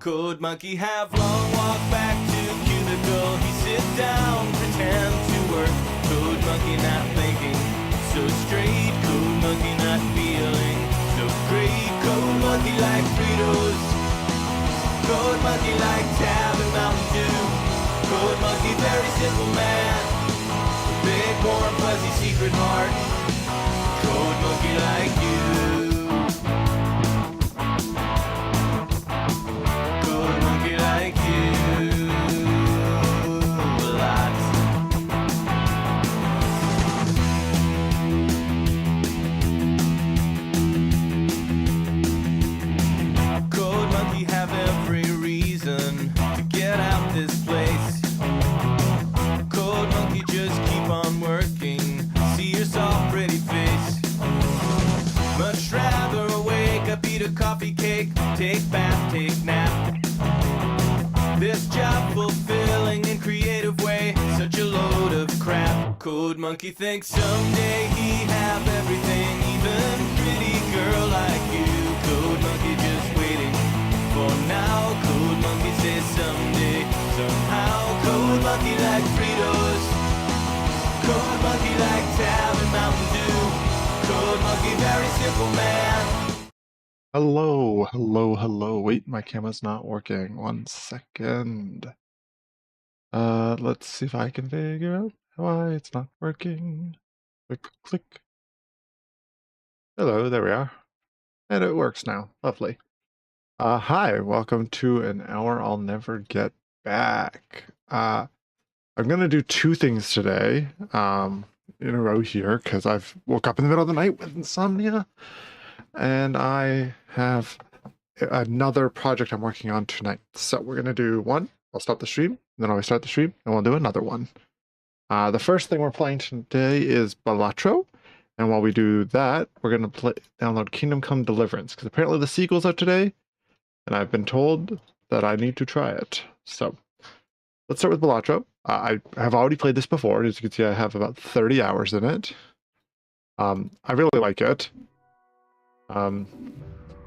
Code monkey have long walk back to cubicle. He sit down, pretend to work. Code monkey not thinking so straight. Code monkey not feeling so great. Code monkey like Fritos. Code monkey like Tab and Mountain Dew. Code monkey very simple man. Big warm fuzzy secret heart. Code monkey like you. Coffee cake, take bath, take nap. This job fulfilling in creative way, such a load of crap. Code monkey thinks someday he have everything, even pretty girl like you. Code monkey just waiting for now. Code monkey says someday, somehow. Code monkey like Fritos. Code monkey like Tab and Mountain Dew. Code monkey very simple man. Hello, hello, hello. Wait, my camera's not working. 1 second. Let's see if I can figure out why it's not working. Click, click. Hello, there we are. And it works now. Lovely. Hi, welcome to an hour I'll never get back. I'm gonna do 2 things today, in a row here, because I've woke up in the middle of the night with insomnia. And I have another project I'm working on tonight. So we're going to do one. I'll stop the stream. Then I'll restart the stream. And we'll do another one. The first thing we're playing today is Balatro. And while we do that, we're going to download Kingdom Come Deliverance. Because apparently the sequel's out today. And I've been told that I need to try it. So let's start with Balatro. I have already played this before. As you can see, I have about 30 hours in it. I really like it.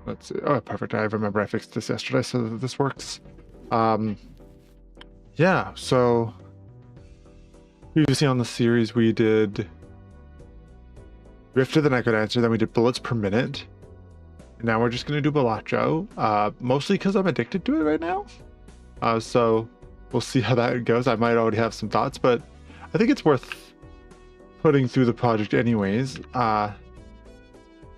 Let's see. Oh, perfect. I remember I fixed this yesterday, so that this works. Yeah, so previously on the series we did Rift of the Necrodancer, then we did Bullets Per Minute, and now we're just going to do Balatro, mostly because I'm addicted to it right now. So we'll see how that goes. I might already have some thoughts, but I think it's worth putting through the project anyways.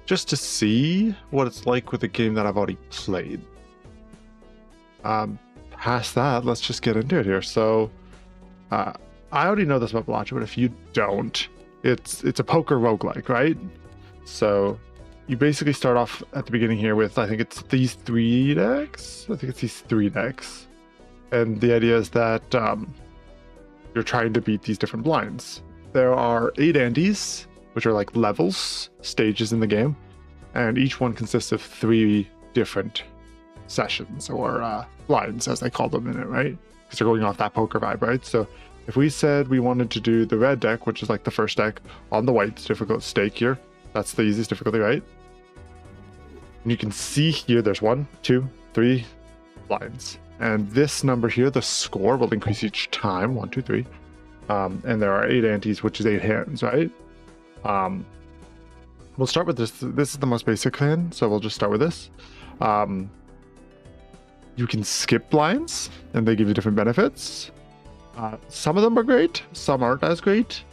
Just to see what it's like with a game that I've already played. Past that, let's just get into it here. So, I already know this about Balatro, but if you don't, it's a poker roguelike, right? So, you basically start off at the beginning here with, I think it's these 3 decks? I think it's these 3 decks. And the idea is that you're trying to beat these different blinds. There are 8 Andes, which are like levels, stages in the game, and each one consists of 3 different sessions, or blinds, as they call them in it, right? Because they're going off that poker vibe, right? So if we said we wanted to do the red deck, which is like the first deck, on the white difficult stake here, that's the easiest difficulty, right? And you can see here there's 1, 2, 3 blinds. And this number here, the score, will increase each time, 1, 2, 3. And there are 8 antes, which is 8 hands, right? We'll start with this. This is the most basic hand, so we'll just start with this. You can skip blinds, and they give you different benefits. Some of them are great, some aren't as great.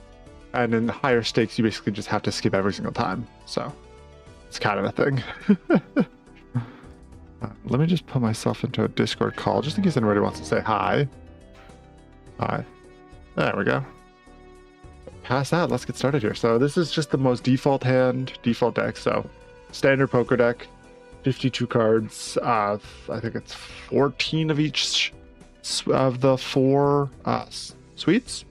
And in higher stakes, you basically just have to skip every single time. So it's kind of a thing. Let me just put myself into a Discord call, just in case anybody wants to say hi. Hi. There we go. Past that, let's get started here. So this is just the most default hand, default deck. So standard poker deck, 52 cards. I think it's 14 of each of the 4 suites.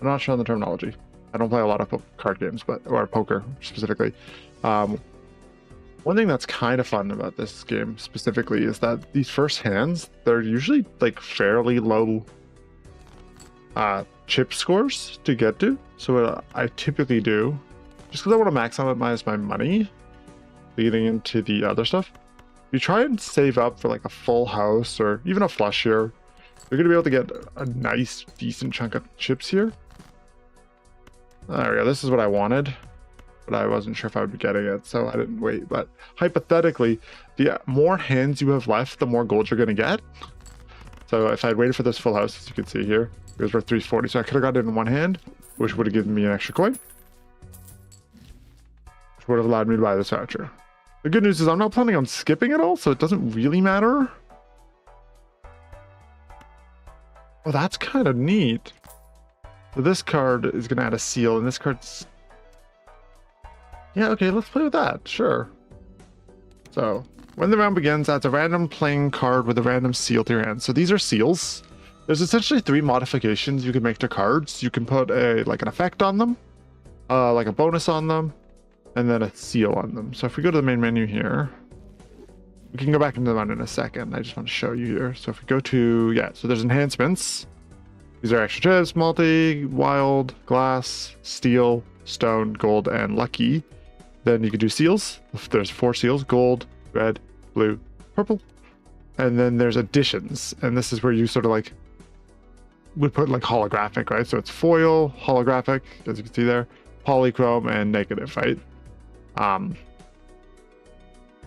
I'm not sure on the terminology. I don't play a lot of card games, or poker specifically. One thing that's kind of fun about this game specifically is that these first hands, they're usually like fairly low chip scores to get to. So what I typically do, just because I want to maximize my money leading into the other stuff, you try and save up for like a full house or even a flush here, you're going to be able to get a nice, decent chunk of chips here. There we go. This is what I wanted, but I wasn't sure if I would be getting it, so I didn't wait. But hypothetically, the more hands you have left, the more gold you're going to get. So if I'd waited for this full house, as you can see here, it was worth 340. So I could have got it in one hand, which would have given me an extra coin, which would have allowed me to buy this voucher. The good news is I'm not planning on skipping it all, so it doesn't really matter. Oh, that's kind of neat. So this card is going to add a seal, and this card's... Yeah, okay, let's play with that. Sure. So, when the round begins, adds a random playing card with a random seal to your hand. So these are seals. There's essentially 3 modifications you can make to cards. You can put an effect on them, like a bonus on them, and then a seal on them. So if we go to the main menu here, we can go back into the one in a second. I just want to show you here. So if we go to, yeah, so there's enhancements. These are extra chips, multi, wild, glass, steel, stone, gold, and lucky. Then you can do seals. There's 4 seals: gold, red, blue, purple. And then there's additions. And this is where you sort of like would put like holographic, right? So it's foil, holographic, as you can see there, polychrome, and negative, right?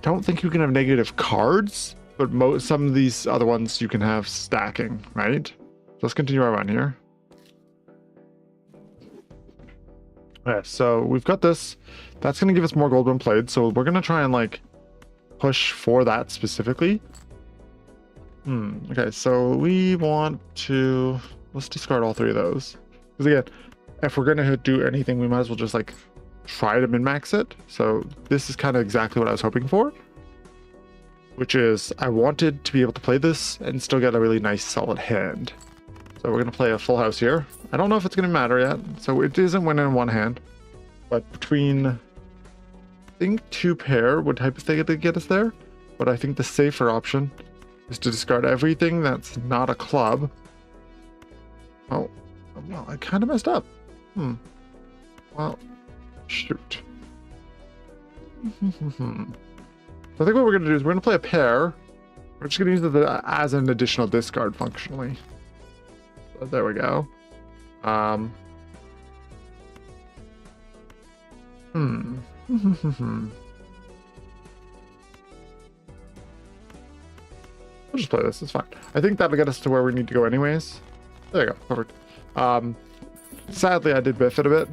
Don't think you can have negative cards, but some of these other ones you can have stacking, right? So let's continue our run here. Okay, so we've got this. That's going to give us more gold when played, so we're going to try and like push for that specifically. Okay, so we want to... Let's discard all 3 of those. Because again, if we're going to do anything, we might as well just like try to min-max it. So this is kind of exactly what I was hoping for, which is I wanted to be able to play this and still get a really nice solid hand. So we're going to play a full house here. I don't know if it's going to matter yet. So it isn't winning in one hand, but between, I think 2 pair would hypothetically get us there. But I think the safer option is to discard everything that's not a club. Oh, well, I kind of messed up. Well, shoot. So I think what we're going to do is we're going to play a pair. We're just going to use it as an additional discard functionally. So there we go. We'll just play this, it's fine. I think that'll get us to where we need to go anyways. There you go, perfect. Sadly, I did biff it a bit.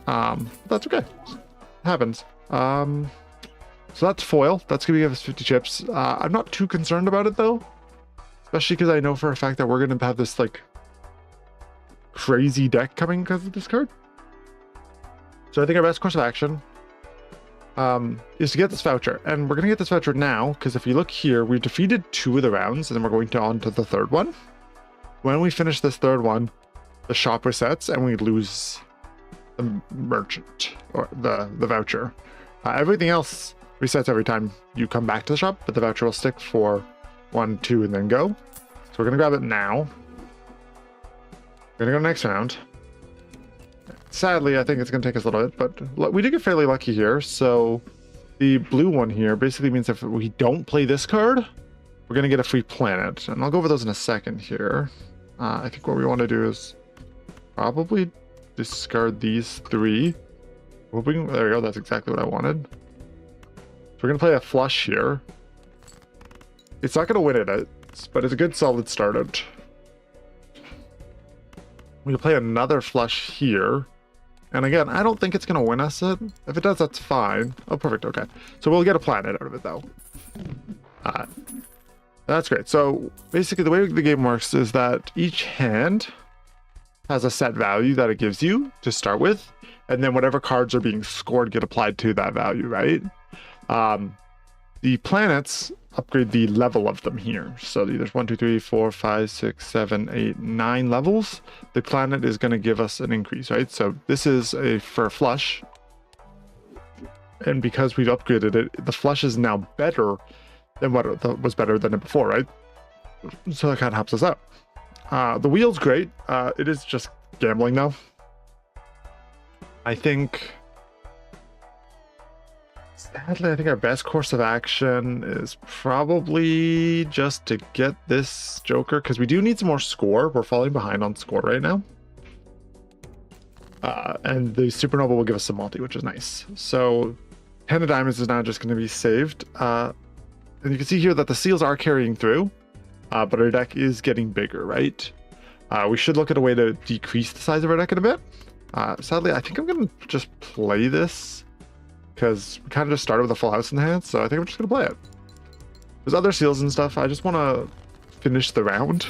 That's okay. It happens. So that's foil. That's going to give us 50 chips. I'm not too concerned about it though. Especially because I know for a fact that we're going to have this like crazy deck coming because of this card. So I think our best course of action is to get this voucher. And we're going to get this voucher now because if you look here, we've defeated 2 of the rounds and then we're going on to the 3rd one. When we finish this 3rd one, the shop resets and we lose the merchant or the voucher. Everything else resets every time you come back to the shop, but the voucher will stick for 1, 2, and then go. So we're going to grab it now. We're going to go next round. Sadly, I think it's going to take us a little bit, but we did get fairly lucky here. So the blue one here basically means if we don't play this card, we're going to get a free planet. And I'll go over those in a second here. I think what we want to do is probably discard these 3. There we go. That's exactly what I wanted. So we're going to play a flush here. It's not going to win it, but it's a good solid start out. We can play another flush here. And again, I don't think it's going to win us it. If it does, that's fine. Oh, perfect. Okay. So we'll get a planet out of it, though. That's great. So basically, the way the game works is that each hand has a set value that it gives you to start with. And then whatever cards are being scored get applied to that value, right? The planets upgrade the level of them here. So there's 1, 2, 3, 4, 5, 6, 7, 8, 9 levels. The planet is going to give us an increase, right? So this is for a flush. And because we've upgraded it, the flush is now better than what was better than it before, right? So that kind of helps us out. The wheel's great. It is just gambling now. I think Sadly, I think our best course of action is probably just to get this Joker, because we do need some more score. We're falling behind on score right now. And the Supernova will give us some multi, which is nice. So 10 of diamonds is now just going to be saved. And you can see here that the seals are carrying through, but our deck is getting bigger, right? We should look at a way to decrease the size of our deck in a bit. Sadly, I think I'm going to just play this because we kind of just started with a full house in the hand, so I think I'm just going to play it. There's other seals and stuff. I just want to finish the round.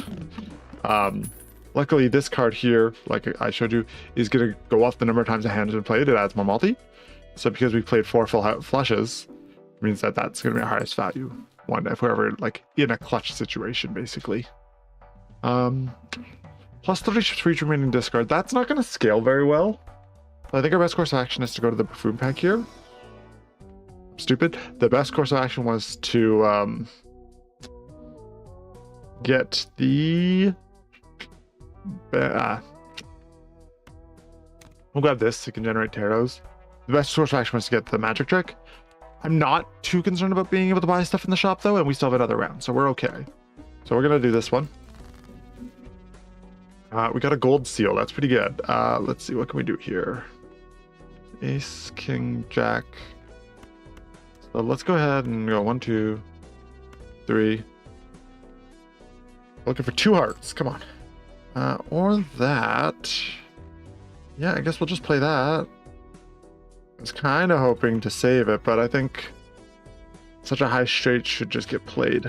Luckily, this card here, like I showed you, is going to go off the number of times the hand has been played. It adds more multi. So because we played 4 full flushes, it means that that's going to be our highest value one if we're ever like in a clutch situation, basically. Plus 33 remaining discard. That's not going to scale very well. I think our best course of action is to go to the Buffoon pack here. Stupid. The best course of action was to get the... we'll grab this. It can generate taros. The best course of action was to get the magic trick. I'm not too concerned about being able to buy stuff in the shop though, and we still have another round, so we're okay. So we're going to do this one. We got a gold seal. That's pretty good. Let's see. What can we do here? Ace, king, jack. So let's go ahead and go 1, 2, 3. Looking for 2 hearts. Come on. Or that. Yeah, I guess we'll just play that. I was kind of hoping to save it, but I think such a high straight should just get played.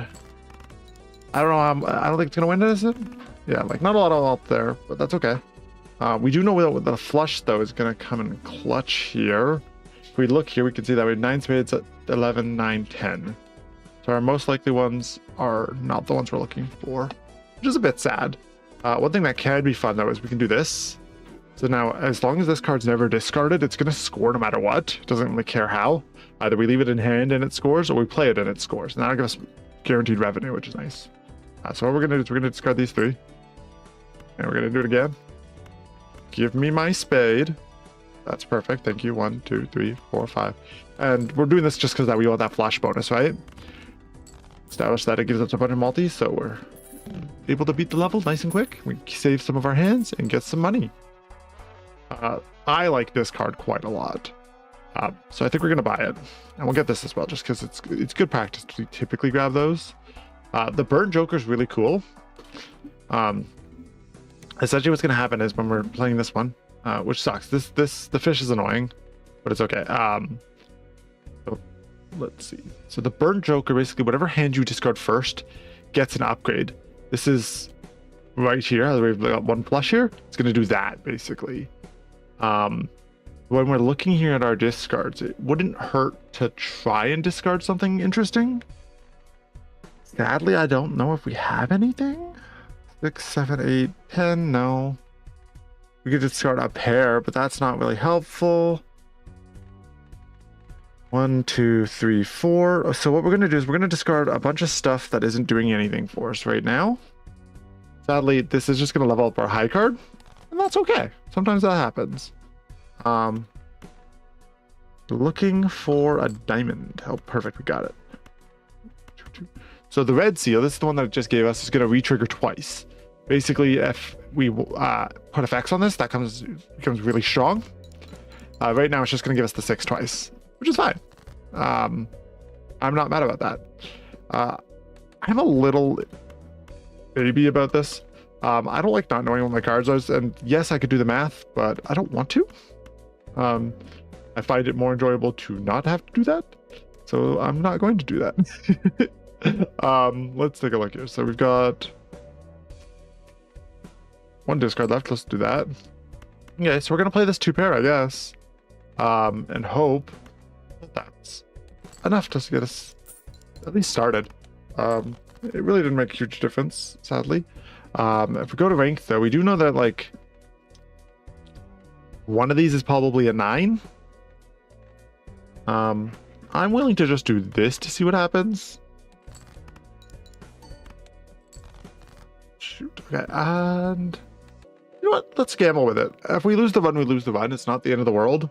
I don't know. I don't think it's going to win, is it? Yeah, like not a lot of out there, but that's okay. We do know that the flush, though, is going to come in clutch here. If we look here, we can see that we have 9 spades at 11, 9, 10. So our most likely ones are not the ones we're looking for, which is a bit sad. One thing that can be fun, though, is we can do this. So now, as long as this card's never discarded, it's going to score no matter what. It doesn't really care how. Either we leave it in hand and it scores, or we play it and it scores. And that'll give us guaranteed revenue, which is nice. So what we're going to do is we're going to discard these 3. And we're going to do it again. Give me my spade. That's perfect. Thank you. 1, 2, 3, 4, 5. And we're doing this just because we want that flash bonus, right? Establish that it gives us a bunch of multi, so we're able to beat the level nice and quick. We save some of our hands and get some money. I like this card quite a lot. So I think we're going to buy it. And we'll get this as well, just because it's good practice to typically grab those. The Burn Joker is really cool. Essentially what's going to happen is when we're playing this one, which sucks. The fish is annoying, but it's okay. So let's see. So the Burn Joker, basically whatever hand you discard first gets an upgrade. This is right here. We've got 1 flush here. It's going to do that, basically. When we're looking here at our discards, it wouldn't hurt to try and discard something interesting. Sadly, I don't know if we have anything. 6, 7, 8, 10. No. We could discard a pair, but that's not really helpful. 1, 2, 3, 4. So what we're going to do is we're going to discard a bunch of stuff that isn't doing anything for us right now. Sadly, this is just going to level up our high card, and that's okay. Sometimes that happens. Looking for a diamond. Oh, perfect. We got it. So the red seal, this is the one that it just gave us, is going to re-trigger twice. Basically, if we put effects on this, that becomes really strong. Right now, it's just going to give us the 6 twice, which is fine. I'm not mad about that. I'm a little baby about this. I don't like not knowing what my cards are, and yes, I could do the math, but I don't want to. I find it more enjoyable to not have to do that, so I'm not going to do that. Let's take a look here. So we've got 1 discard left. Let's do that. Okay, so we're gonna play this 2 pair, I guess, and hope that that's enough to get us at least started. It really didn't make a huge difference, sadly. If we go to rank, though, we do know that like one of these is probably a 9. I'm willing to just do this to see what happens. Shoot. Okay, and you know what? Let's gamble with it. If we lose the run, we lose the run. It's not the end of the world.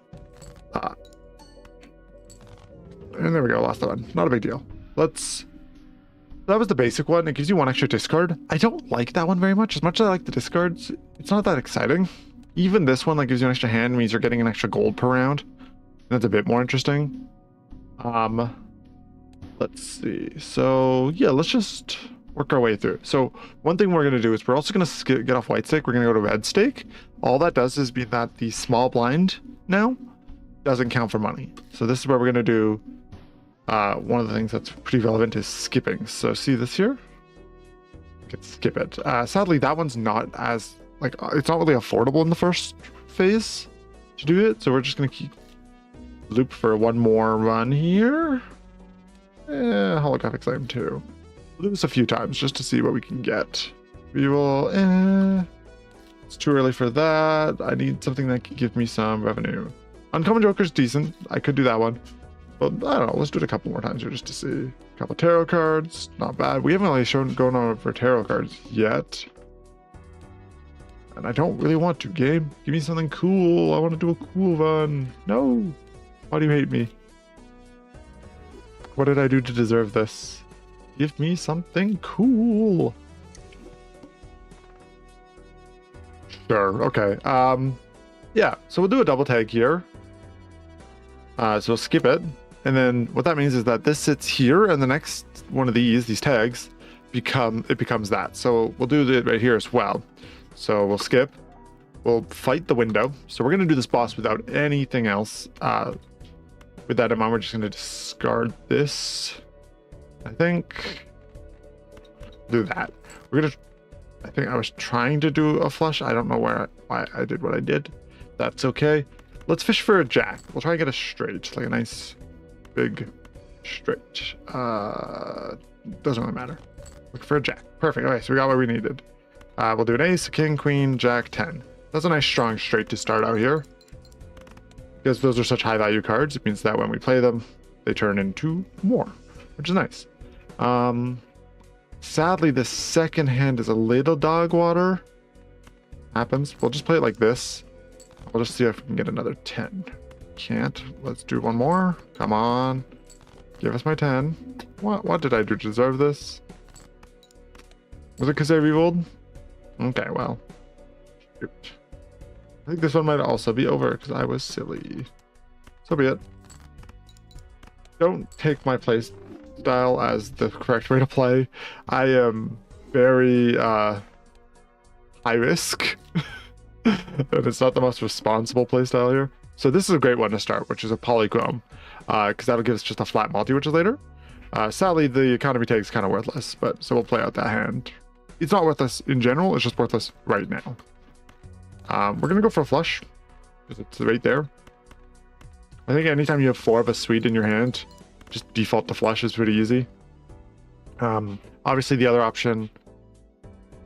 And there we go, lost that one. Not a big deal. That was the basic one. It gives you one extra discard. I don't like that one very much. As much as I like the discards, it's not that exciting. Even this one that gives you an extra hand means you're getting an extra gold per round. That's a bit more interesting. Let's see. So yeah, let's just work our way through. So one thing we're going to do is we're also going to get off white stake. We're going to go to red stake. All that does is mean that the small blind now doesn't count for money. So this is where we're going to do one of the things that's pretty relevant is skipping. So see this here? We can skip it. Sadly, that one's not as, like, it's not really affordable in the first phase to do it. So we're just going to keep loop for one more run here. Holographic Flame too. Lose a few times just to see what we can get. We will, it's too early for that. I need something that can give me some revenue. Uncommon Joker's decent. I could do that one. But I don't know, let's do it a couple more times here just to see. A couple tarot cards, not bad. We haven't really shown going on for tarot cards yet. And I don't really want to, game. Give me something cool. I want to do a cool run. No. Why do you hate me? What did I do to deserve this? Give me something cool. Sure, okay. Yeah, so we'll do a double tag here. So we'll skip it. And then what that means is that this sits here, and the next one of these tags, becomes that. So we'll do it right here as well. So we'll skip. We'll fight the window. So we're going to do this boss without anything else. With that in mind, we're just going to discard this. I think. Do that. We're going to. I think I was trying to do a flush. I don't know why I did what I did. That's okay. Let's fish for a jack. We'll try and get a straight, like a nice big straight. Doesn't really matter. Look for a jack. Perfect. Okay, so we got what we needed. We'll do an ace, a king, queen, jack, 10. That's a nice strong straight to start out here. Because those are such high value cards, it means that when we play them, they turn into more, which is nice. Sadly, the second hand is a little dog water. Happens. We'll just play it like this. We'll just see if we can get another 10. Can't. Let's do one more. Come on. Give us my 10. What did I do to deserve this? Was it because I rerolled? Okay, well. Shoot. I think this one might also be over because I was silly. So be it. Don't take my play style as the correct way to play. I am very high risk. And it's not the most responsible playstyle here. So this is a great one to start, which is a polychrome, because that'll give us just a flat multi, which is later. Sadly, the economy tag is kind of worthless, but so we'll play out that hand. It's not worthless in general, it's just worthless right now. We're going to go for a flush, because it's right there. I think anytime you have 4 of a suite in your hand, just default to flush is pretty easy. Obviously, the other option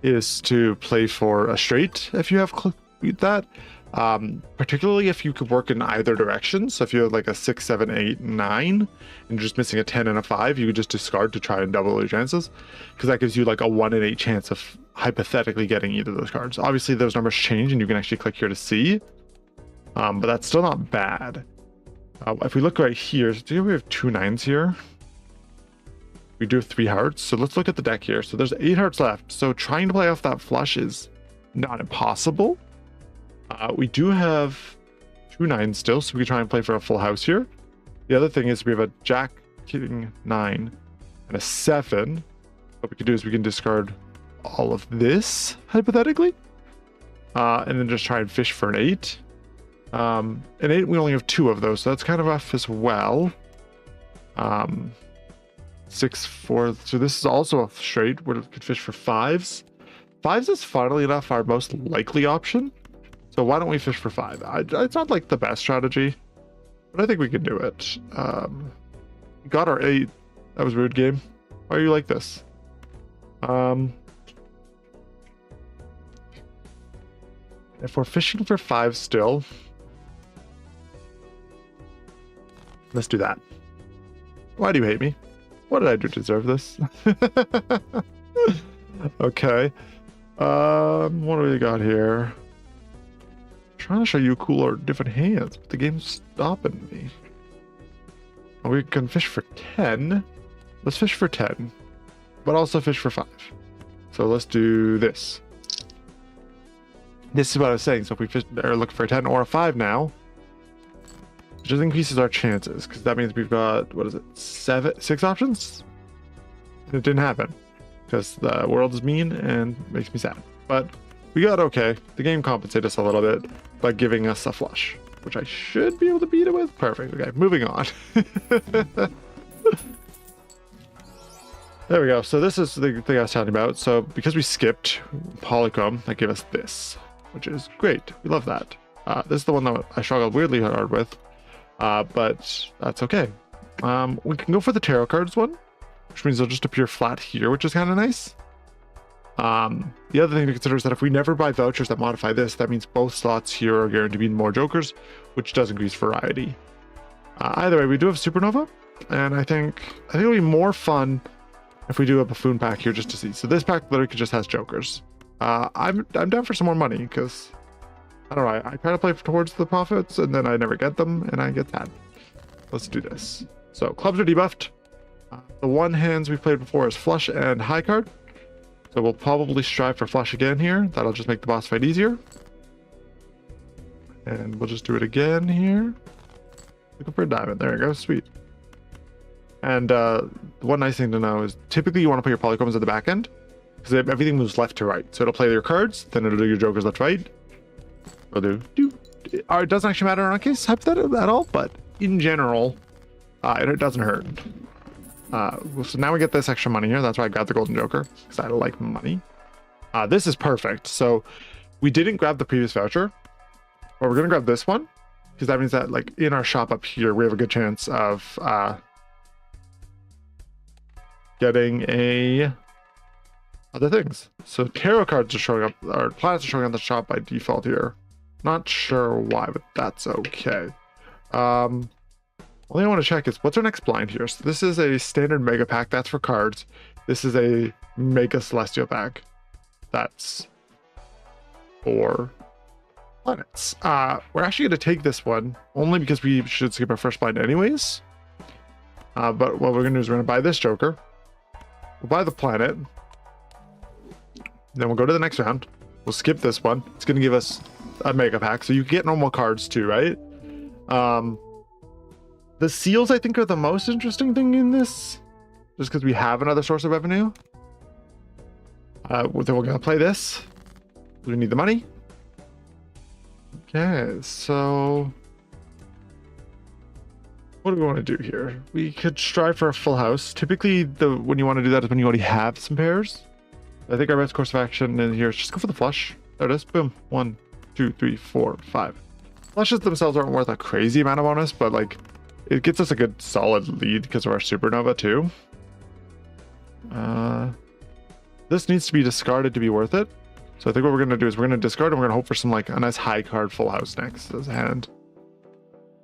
is to play for a straight if you have that. Particularly if you could work in either direction. So if you had like a 6, 7, 8, 9, and just missing a 10 and a 5, you could just discard to try and double your chances, because that gives you like a 1 in 8 chance of hypothetically getting either of those cards. Obviously, those numbers change, and you can actually click here to see. But that's still not bad. If we look right here, do we have 2 9s here? We do have 3 hearts. So let's look at the deck here. So there's 8 hearts left. So trying to play off that flush is not impossible. We do have 2 9s still, so we can try and play for a full house here. The other thing is we have a jack, king, 9, and a 7. What we can do is we can discard all of this, hypothetically, and then just try and fish for an 8. An 8, we only have 2 of those, so that's kind of rough as well. 6, 4, so this is also a straight where we could fish for 5s. 5s is, funnily enough, our most likely option. So why don't we fish for 5? It's not like the best strategy, but I think we can do it. Got our 8. That was a weird game. Why are you like this? If we're fishing for 5 still, let's do that. Why do you hate me? What did I do to deserve this? Okay. What do we got here? Trying to show you cooler different hands, but the game's stopping me. We can fish for 10. Let's fish for 10, but also fish for 5. So let's do this. This is what I was saying. So if we fish, are looking for a 10 or a 5 now, it just increases our chances, because that means we've got, what is it, 6 options? And it didn't happen because the world is mean and makes me sad. But we got okay. The game compensated us a little bit by giving us a flush, which I should be able to beat it with. Perfect. Okay, moving on. There we go. So this is the thing I was talking about. So because we skipped Polychrome, that gave us this, which is great. We love that. This is the one that I struggled weirdly hard with, but that's okay. We can go for the tarot cards one, which means they'll just appear flat here, which is kind of nice. The other thing to consider is that if we never buy vouchers that modify this, that means both slots here are guaranteed to be more jokers, which does increase variety. Either way, we do have Supernova, and I think it'll be more fun if we do a buffoon pack here just to see. So this pack literally just has jokers. I'm down for some more money because I don't know. I try to play towards the profits and then I never get them and I get sad. Let's do this. So clubs are debuffed. The one hands we played before is flush and high card. So we'll probably strive for flush again here. That'll just make the boss fight easier. And we'll just do it again here. Looking for a diamond. There we go. Sweet. And one nice thing to know is typically you want to put your polychromes at the back end because everything moves left to right. So it'll play your cards, then it'll do your jokers left to right. It'll do. It doesn't actually matter in our case hypothetically at all, but in general, it doesn't hurt. So now we get this extra money here. That's why I grabbed the golden joker because I like money. This is perfect. So we didn't grab the previous voucher, but we're gonna grab this one because that means that like in our shop up here we have a good chance of getting other things. So tarot cards are showing up, or planets are showing up in the shop by default here. Not sure why, but that's okay. Only I want to check is what's our next blind here. So this is a standard mega pack. That's for cards. This is a mega celestial pack. That's for planets. We're actually going to take this one only because we should skip our first blind anyways. But what we're going to do is we're going to buy this joker. We'll buy the planet. Then we'll go to the next round. We'll skip this one. It's going to give us a mega pack. So you get normal cards too, right? The seals, I think, are the most interesting thing in this. Just because we have another source of revenue. Then we're going to play this. We need the money. Okay, so what do we want to do here? We could strive for a full house. Typically, when you want to do that is when you already have some pairs. I think our best course of action in here is just go for the flush. There it is. Boom. 1, 2, 3, 4, 5. Flushes themselves aren't worth a crazy amount of bonus, but like it gets us a good solid lead because of our supernova too. This needs to be discarded to be worth it. So I think what we're going to do is we're going to discard and we're going to hope for some like a nice high card full house next as a hand.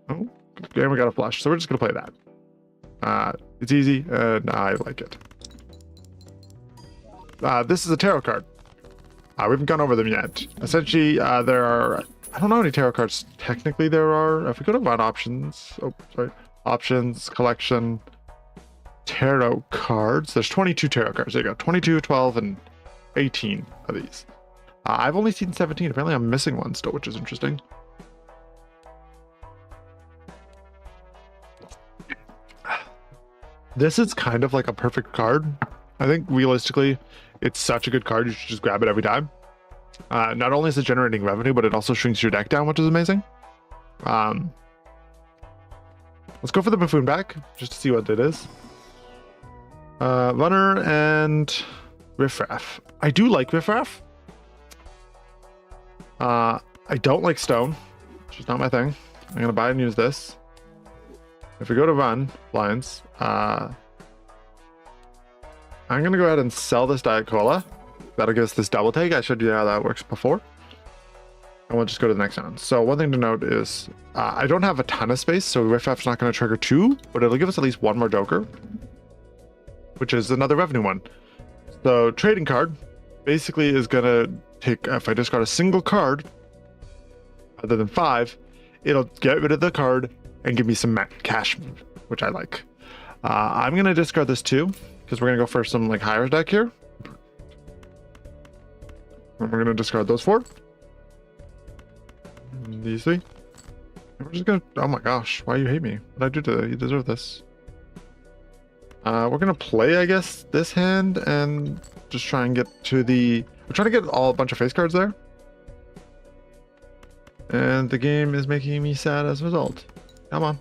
Oh, okay, we got a flush. So we're just going to play that. It's easy and I like it. This is a tarot card. We haven't gone over them yet. Essentially, there are, I don't know how many tarot cards technically there are. If we go to run options, options, collection, tarot cards. There's 22 tarot cards. There you go. 22, 12, and 18 of these. I've only seen 17. Apparently I'm missing one still, which is interesting. This is kind of like a perfect card. I think realistically, it's such a good card. You should just grab it every time. Not only is it generating revenue, but it also shrinks your deck down, which is amazing. Let's go for the buffoon back just to see what it is. Runner and riffraff. I do like riffraff. I don't like stone, which is not my thing. I'm gonna buy and use this. If we go to run blinds, I'm gonna go ahead and sell this Diet Cola. That'll give us this double take. I showed you how that works before. And we'll just go to the next round. So one thing to note is I don't have a ton of space, so riffraff's not going to trigger 2, but it'll give us at least 1 more joker, which is another revenue one. So trading card basically is going to take, if I discard a single card other than 5, it'll get rid of the card and give me some cash which I like. I'm gonna discard this too, because we're gonna go for some like higher deck here. And we're gonna discard those 4. And these 3. And we're just gonna. Oh my gosh, why you hate me? What did I do to you? Deserve this. We're gonna play, I guess, this hand and just try and get to the. We're trying to get a bunch of face cards there. And the game is making me sad as a result. Come on.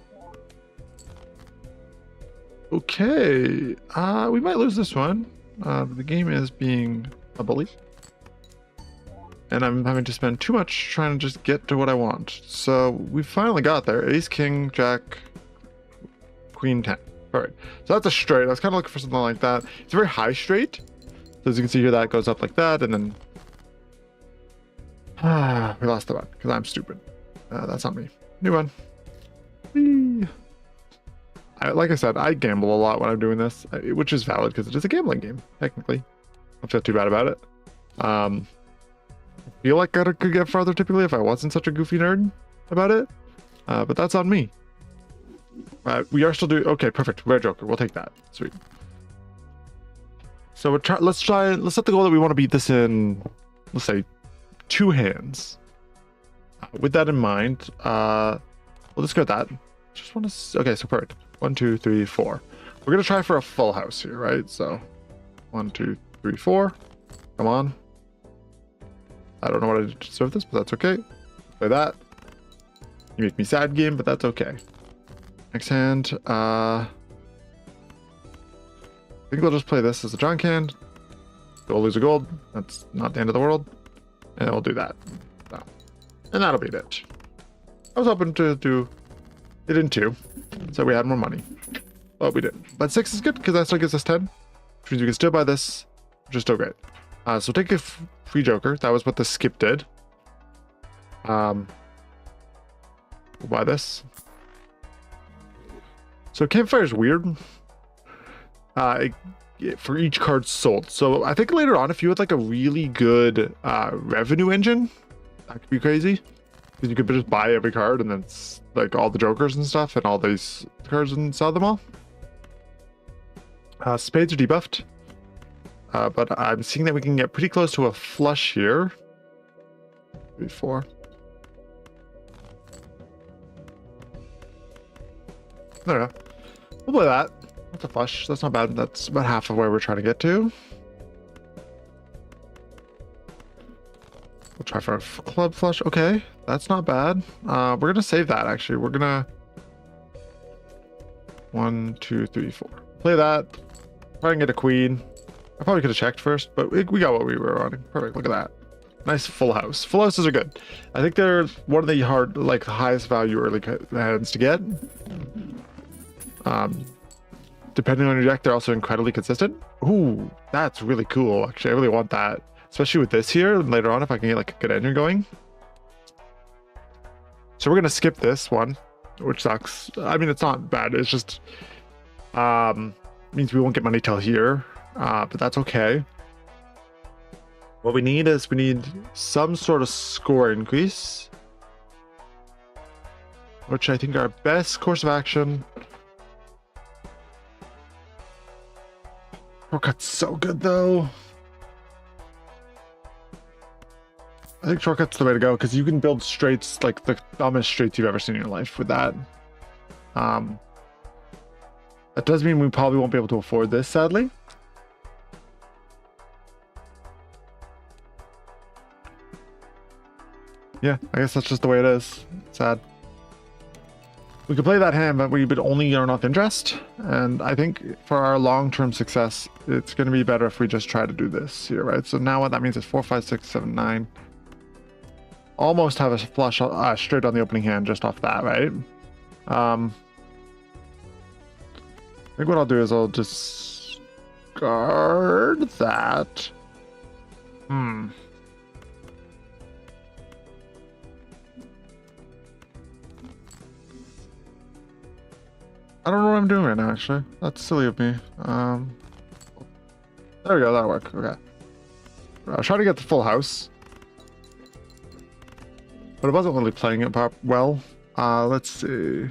Okay. We might lose this one. The game is being a bully. And I'm having to spend too much trying to just get to what I want. So we finally got there. Ace, King, Jack, Queen, 10. All right. So that's a straight. I was kind of looking for something like that. It's a very high straight. So as you can see here, that goes up like that. And then we lost the one because I'm stupid. That's not me. New one. Whee. Like I said, I gamble a lot when I'm doing this, which is valid because it is a gambling game, technically. I don't feel too bad about it. I feel like I could get farther typically if I wasn't such a goofy nerd about it. But that's on me. We are still doing... Okay, perfect. Rare Joker. We'll take that. Sweet. So let's set the goal that we want to beat this in, let's say, 2 hands. With that in mind, we'll discard that. Just want to... Okay, so perfect. 1, 2, 3, 4. We're going to try for a full house here, right? So 1, 2, 3, 4. Come on. I don't know what I did to deserve this, but that's okay. Play that. You make me sad, game, but that's okay. Next hand. I think we'll just play this as a junk hand. Gold, lose a gold. That's not the end of the world. And we'll do that. So, and that'll be it. I was hoping to do it in 2, so we had more money. But we didn't. But 6 is good because that still gives us 10. Which means we can still buy this, which is still great. So take a free Joker. That was what the skip did. We'll buy this. So Campfire is weird. For each card sold. So I think later on, if you had like a really good revenue engine, that could be crazy. Because you could just buy every card and then like all the Jokers and stuff and all these cards and sell them all. Spades are debuffed. But I'm seeing that we can get pretty close to a flush here. 3, 4. There we go. We'll play that. That's a flush. That's not bad. That's about half of where we're trying to get to. We'll try for a club flush. Okay, that's not bad. We're gonna save that actually. We're gonna 1, 2, 3, 4. Play that. Try and get a queen. I probably could have checked first, but we got what we were running. Perfect. Look at that. Nice full house. Full houses are good. I think they're one of the highest value early hands to get. Depending on your deck, they're also incredibly consistent. Ooh, that's really cool. Actually, I really want that, especially with this here. And later on, if I can get like a good engine going. So we're gonna skip this one, which sucks. I mean, it's not bad. It's just means we won't get money till here. But that's okay. What we need is some sort of score increase, which I think our best course of action. Shortcut's so good though. I think shortcut's the way to go because you can build straights like the dumbest straights you've ever seen in your life with that. That does mean we probably won't be able to afford this, sadly. Yeah, I guess that's just the way it is. Sad. We could play that hand, but we would only earn off interest. And I think for our long-term success, it's going to be better if we just try to do this here, right? So now what that means is 4, 5, 6, 7, 9. Almost have a flush straight on the opening hand just off that, right? I think what I'll do is I'll just guard that. I don't know what I'm doing right now, actually. That's silly of me. There we go, that'll work. Okay. I'll try to get the full house. But it wasn't really playing it well. Let's see.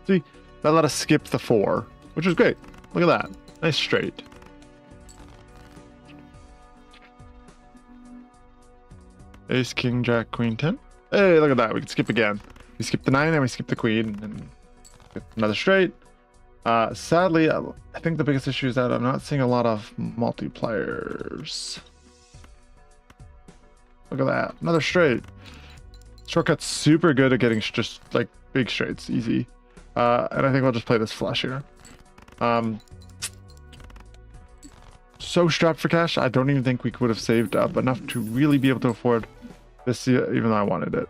See, that let us skip the 4, which is great. Look at that. Nice straight. Ace, king, jack, queen, 10. Hey, look at that. We can skip again. We skip the 9 and we skip the queen and get another straight. Sadly, I think the biggest issue is that I'm not seeing a lot of multipliers. Look at that. Another straight. Shortcut's super good at getting just like big straights. Easy. And I think we'll just play this flush here. So strapped for cash, I don't even think we could have saved up enough to really be able to afford this, even though I wanted it.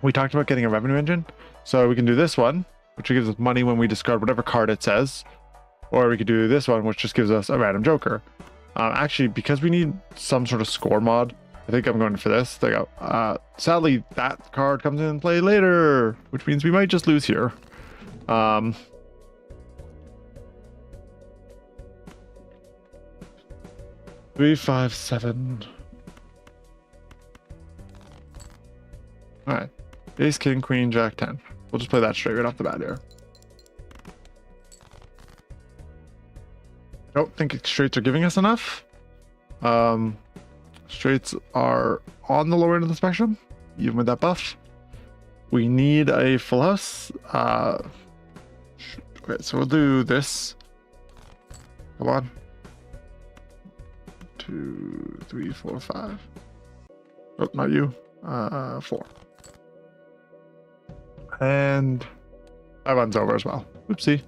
We talked about getting a revenue engine, so we can do this one, which gives us money when we discard whatever card it says, or we could do this one, which just gives us a random joker. Actually, because we need some sort of score mod, I think I'm going for this. There you go. Sadly, that card comes in play later, which means we might just lose here. 3, 5, 7. All right. Ace, king, queen, jack, 10. We'll just play that straight right off the bat here. I don't think straights are giving us enough. Straights are on the lower end of the spectrum, even with that buff. We need a full house. Okay, so we'll do this. Come on. 2, 3, 4, 5. Oh, not you. 4. And that one's over as well. Oopsie.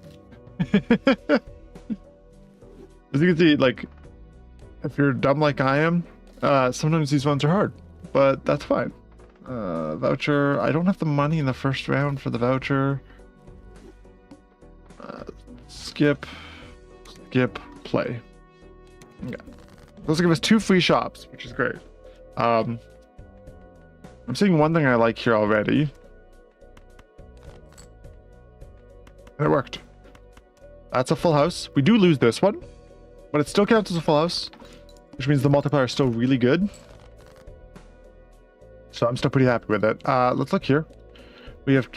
As you can see, like, if you're dumb like I am, sometimes these ones are hard, but that's fine. Voucher. I don't have the money in the first round for the voucher. Skip, play. Okay. Those will give us 2 free shops, which is great. I'm seeing one thing I like here already. And it worked. That's a full house. We do lose this one, but it still counts as a full house, which means the multiplier is still really good. So I'm still pretty happy with it. Let's look here. We have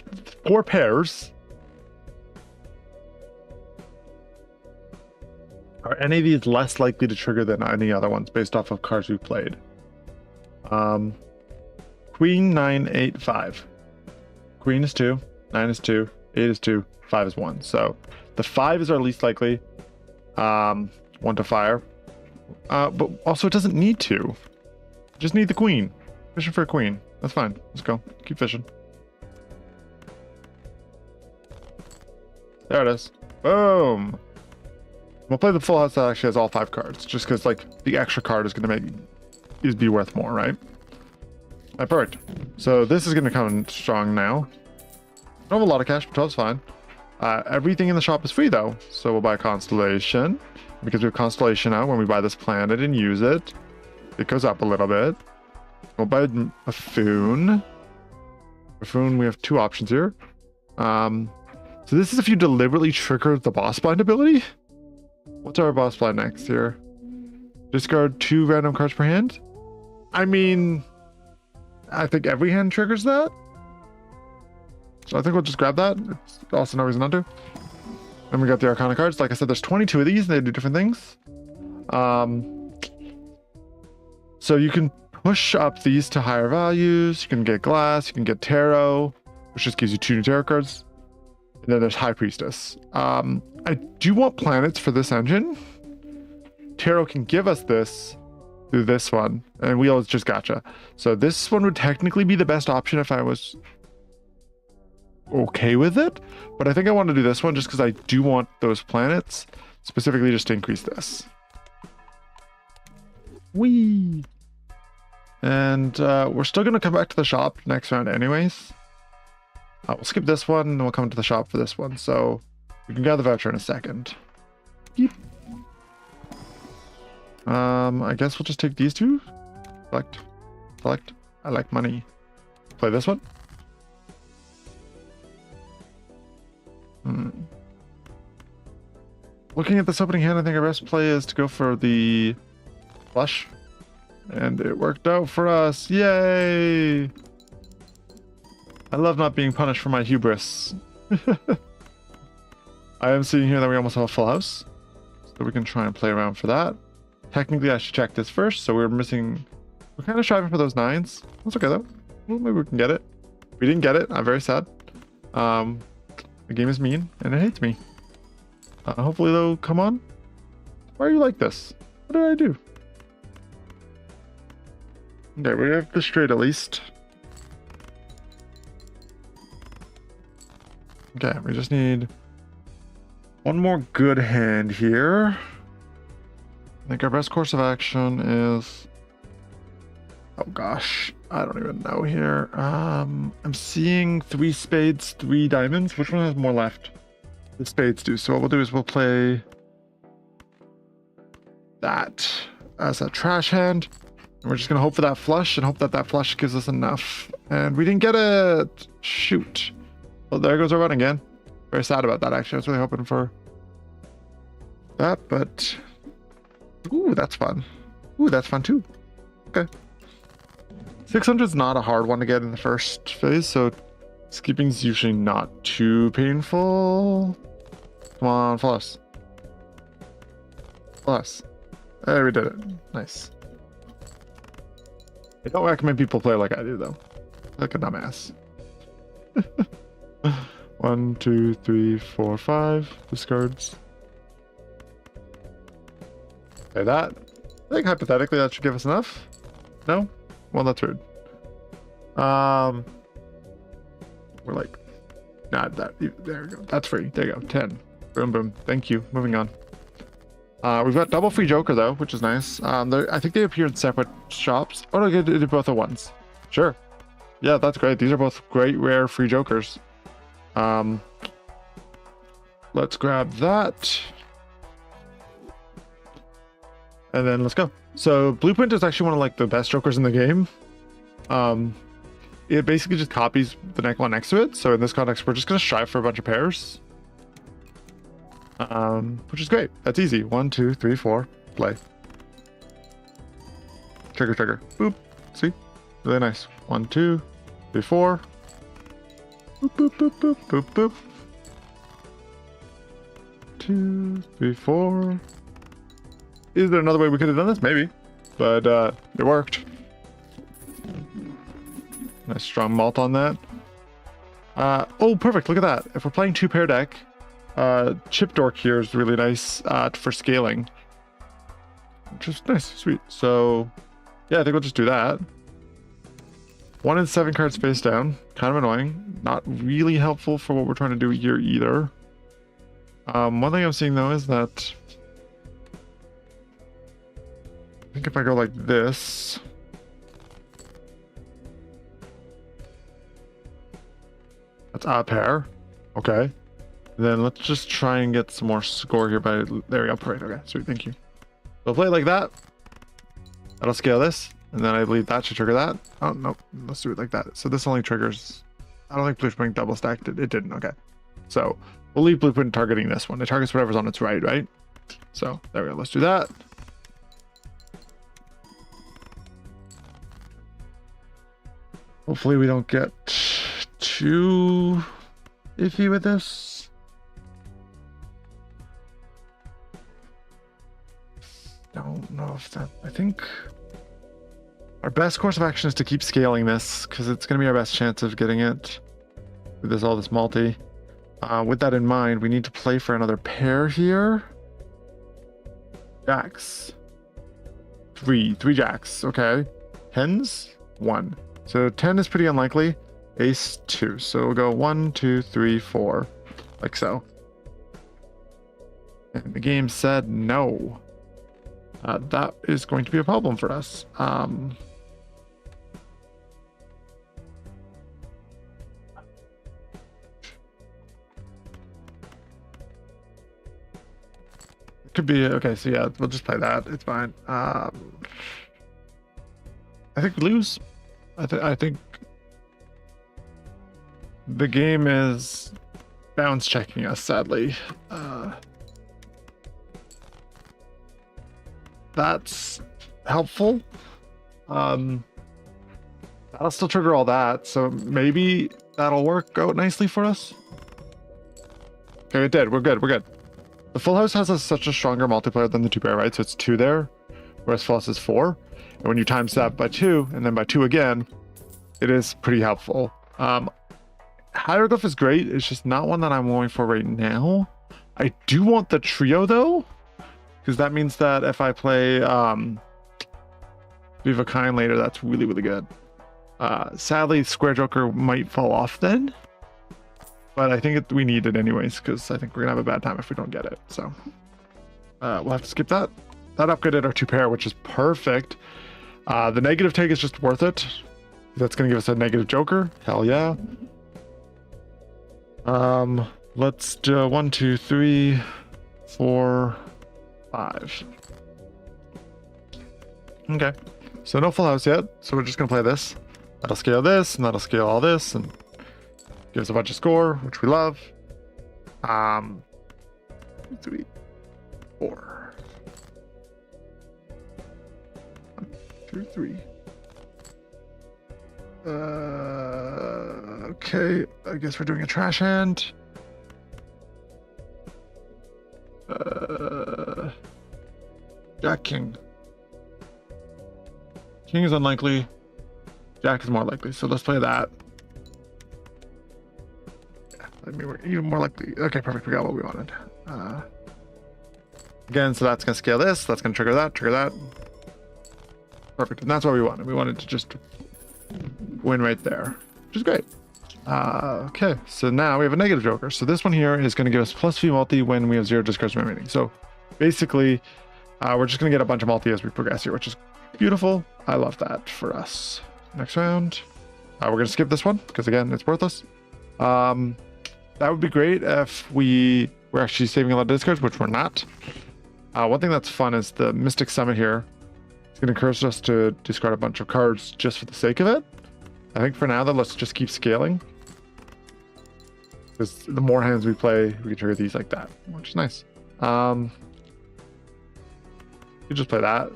4 pairs. Are any of these less likely to trigger than any other ones based off of cards we've played? Queen, 9, 8, 5. Queen is 2, 9 is 2, 8 is 2, 5 is 1. So the 5 is our least likely one to fire. But also it doesn't need to. Just need the queen. Fishing for a queen. That's fine. Let's go. Keep fishing. There it is. Boom. We'll play the full house that actually has all 5 cards, just because like the extra card is going to be worth more, right? Alright, perfect. So this is going to come in strong now. Don't have a lot of cash, but 12's fine. Everything in the shop is free though, so we'll buy Constellation because we have Constellation out. When we buy this planet and use it, it goes up a little bit. We'll buy Buffoon. Buffoon, we have 2 options here. So this is if you deliberately trigger the boss blind ability. What's our boss blind next here? Discard 2 random cards per hand? I mean, I think every hand triggers that. So I think we'll just grab that. It's also no reason not to. Then we got the Arcana cards. Like I said, there's 22 of these and they do different things. So you can push up these to higher values. You can get Glass, you can get Tarot, which just gives you 2 new Tarot cards. And then there's High Priestess. I do want planets for this engine. Tarot can give us this through this one, and we always just gotcha. So this one would technically be the best option if I was okay with it, but I think I want to do this one just because I do want those planets, specifically just to increase this. Whee! And we're still going to come back to the shop next round anyways. We'll skip this one and we'll come to the shop for this one. So we can gather the voucher in a second. Yep. I guess we'll just take these 2. Select. I like money. Play this one. Looking at this opening hand, I think our best play is to go for the flush. And it worked out for us. Yay! I love not being punished for my hubris. I am seeing here that we almost have a full house. So we can try and play around for that. Technically, I should check this first. So we're missing... We're kind of striving for those 9s. That's okay, though. Well, maybe we can get it. We didn't get it. I'm very sad. The game is mean, and it hates me. Hopefully, though, come on. Why are you like this? What did I do? Okay, we have the straight at least. Okay, we just need one more good hand here. I think our best course of action is... Oh gosh, I don't even know here. I'm seeing 3 spades, 3 diamonds. Which one has more left? The spades do. So what we'll do is we'll play that as a trash hand. And we're just going to hope for that flush and hope that that flush gives us enough. And we didn't get it. Shoot. Well, there goes our run again. Very sad about that, actually. I was really hoping for that, but... Ooh, that's fun. Ooh, that's fun too. Okay. 600 is not a hard one to get in the first phase, so skipping is usually not too painful. Come on, floss. Floss. There, we did it. Nice. I don't recommend people play like I do, though. Like a dumbass. 1, 2, 3, 4, 5. Discards. Okay, that. I think hypothetically that should give us enough. No? Well, that's rude. We're like, not that. There we go. That's free. There you go. 10. Boom, boom. Thank you. Moving on. We've got double free Joker though, which is nice. I think they appear in separate shops. Oh no, they did both at once. Sure. Yeah, that's great. These are both great rare free Jokers. Let's grab that. And then let's go. So Blueprint is actually one of like the best Jokers in the game. It basically just copies the next one next to it. So in this context, we're just gonna strive for a bunch of pairs. Which is great. That's easy. 1, 2, 3, 4. Play. Trigger, trigger. Boop. See? Really nice. 1, 2, 3, 4. Boop, boop, boop, boop, boop, boop. 2, 3, 4. Is there another way we could have done this? Maybe. But it worked. Nice strong malt on that. Oh, perfect. Look at that. If we're playing 2-pair deck, Chip Dork here is really nice for scaling. Which is nice. Sweet. So, yeah, I think we'll just do that. 1 and 7 cards face down. Kind of annoying. Not really helpful for what we're trying to do here either. One thing I'm seeing, though, is that... I think if I go like this... That's a pair. Okay. Then let's just try and get some more score here by... There we go. Perfect. Okay. Sweet. Thank you. So play it like that. That'll scale this. And then I believe that should trigger that. Oh, no. Let's do it like that. So this only triggers... I don't think Blueprint double stacked it. It didn't. Okay. So we'll leave Blueprint targeting this one. It targets whatever's on its right? So there we go. Let's do that. Hopefully we don't get too iffy with this. Don't know if that... I think our best course of action is to keep scaling this because it's going to be our best chance of getting it with all this multi. With that in mind, we need to play for another pair here. Jacks. 3 jacks. Okay. Tens. 1. So 10 is pretty unlikely. Ace 2. So we'll go 1, 2, 3, 4. Like so. And the game said no. That is going to be a problem for us. Could be okay. So yeah, we'll just play that. It's fine. I think we lose. I think the game is bounce checking us. Sadly, that's helpful. That That'll still trigger all that, so maybe that'll work out nicely for us. Okay, it did. We're good. We're good. The full house has such a stronger multiplier than the 2 pair, right? So it's 2 there, whereas full house is 4. And when you times that by 2 and then by 2 again, it is pretty helpful. Hieroglyph is great. It's just not one that I'm going for right now. I do want the trio though, because that means that if I play Viva Kind later, that's really, really good. Sadly, Square Joker might fall off then, but I think we need it anyways, because I think we're gonna have a bad time if we don't get it. So we'll have to skip that. That upgraded our 2 pair, which is perfect. The negative take is just worth it. That's gonna give us a negative Joker. Hell yeah. Let's do 1, 2, 3, 4, 5. Okay, so no full house yet, so we're just gonna play this. That'll scale this, and that'll scale all this, and give us a bunch of score, which we love. 3, 4. 1, 2, 3. Okay, I guess we're doing a trash hand. Jack King. King is unlikely. Jack is more likely, so let's play that. Yeah, I mean, we're even more likely. Okay, perfect. We got what we wanted. Again, so that's gonna scale this. That's gonna trigger that. Trigger that. Perfect, and that's what we wanted. We wanted to just win right there, which is great. Okay, so now we have a negative Joker. So this one here is going to give us +3 multi when we have 0 discards remaining. So basically, we're just going to get a bunch of multi as we progress here, which is beautiful. I love that for us. Next round, we're going to skip this one because again, it's worthless. That would be great if we were actually saving a lot of discards, which we're not. One thing that's fun is the Mystic Summit here. It's going to encourage us to discard a bunch of cards just for the sake of it. I think for now, though, let's just keep scaling. Because the more hands we play, we can trigger these like that, which is nice. You just play that.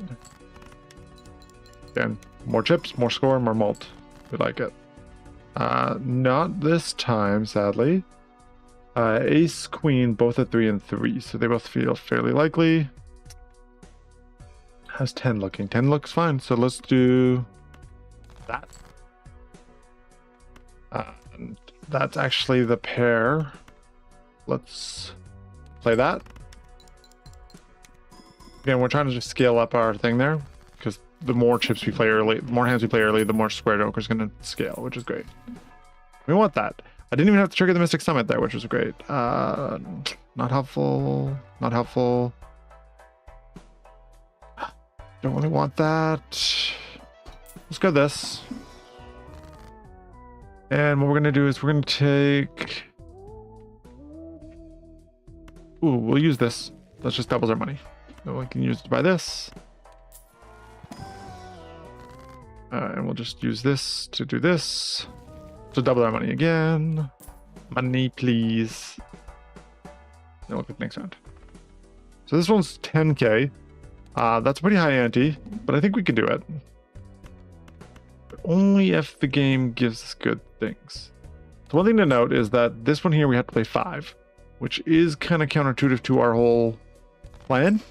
Again, more chips, more score, more mult. We like it. Not this time, sadly. Ace, Queen, both at 3 and 3, so they both feel fairly likely. How's 10 looking? 10 looks fine, so let's do that. And that's actually the pair. Let's play that. Again, we're trying to just scale up our thing there, because the more chips we play early, the more hands we play early, the more Square Joker is going to scale, which is great. We want that. I didn't even have to trigger the Mystic Summit there, which was great. Not helpful. Not helpful. Don't really want that. Let's go this. And what we're going to do is we're going to take... Ooh, we'll use this. Let's just double our money. So we can use it to buy this. And we'll just use this to do this. So double our money again. Money, please. Now look at the next round. So this one's 10k. That's a pretty high ante, but I think we can do it. But only if the game gives us good things. So one thing to note is that this one here we have to play 5, which is kind of counterintuitive to our whole plan.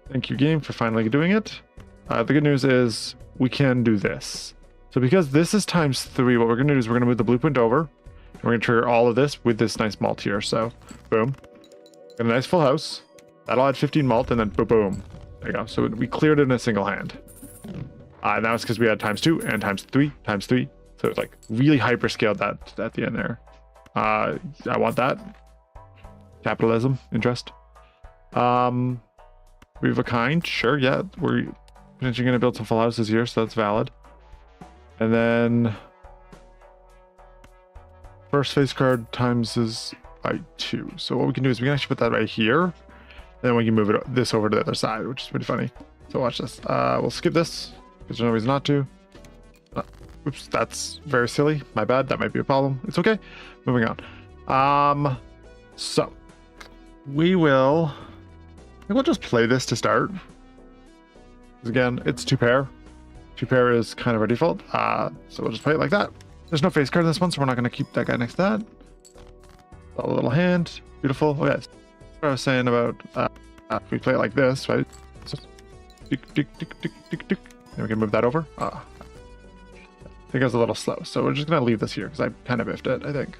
Thank you, game, for finally doing it. The good news is we can do this. So because this is ×3, what we're going to do is we're going to move the blueprint over. And we're going to trigger all of this with this nice malt here. So, boom. Got a nice full house. That'll add 15 malt, and then boom. There you go. So we cleared it in a single hand. And that was because we had ×2 and ×3. So it's like really hyper scaled that at the end there. I want that. Capitalism, interest. We have a kind, sure, yeah. We're potentially going to build some full houses here, so that's valid. And then first face card times is by 2. So what we can do is we can actually put that right here. And then we can move this over to the other side, which is pretty funny. So watch this. We'll skip this because there's no reason not to. Oops, that's very silly. My bad. That might be a problem. It's okay. Moving on. So we will... I think we'll just play this to start. Because again, it's 2 pair. 2 pair is kind of our default. So we'll just play it like that. There's no face card in this one, so we're not going to keep that guy next to that. A little hand. Beautiful. Okay. That's what I was saying about if we play it like this, right? So, tick, tick, tick, tick, tick, tick. And we can move that over. I think it was a little slow, so we're just going to leave this here because I kind of biffed it, I think.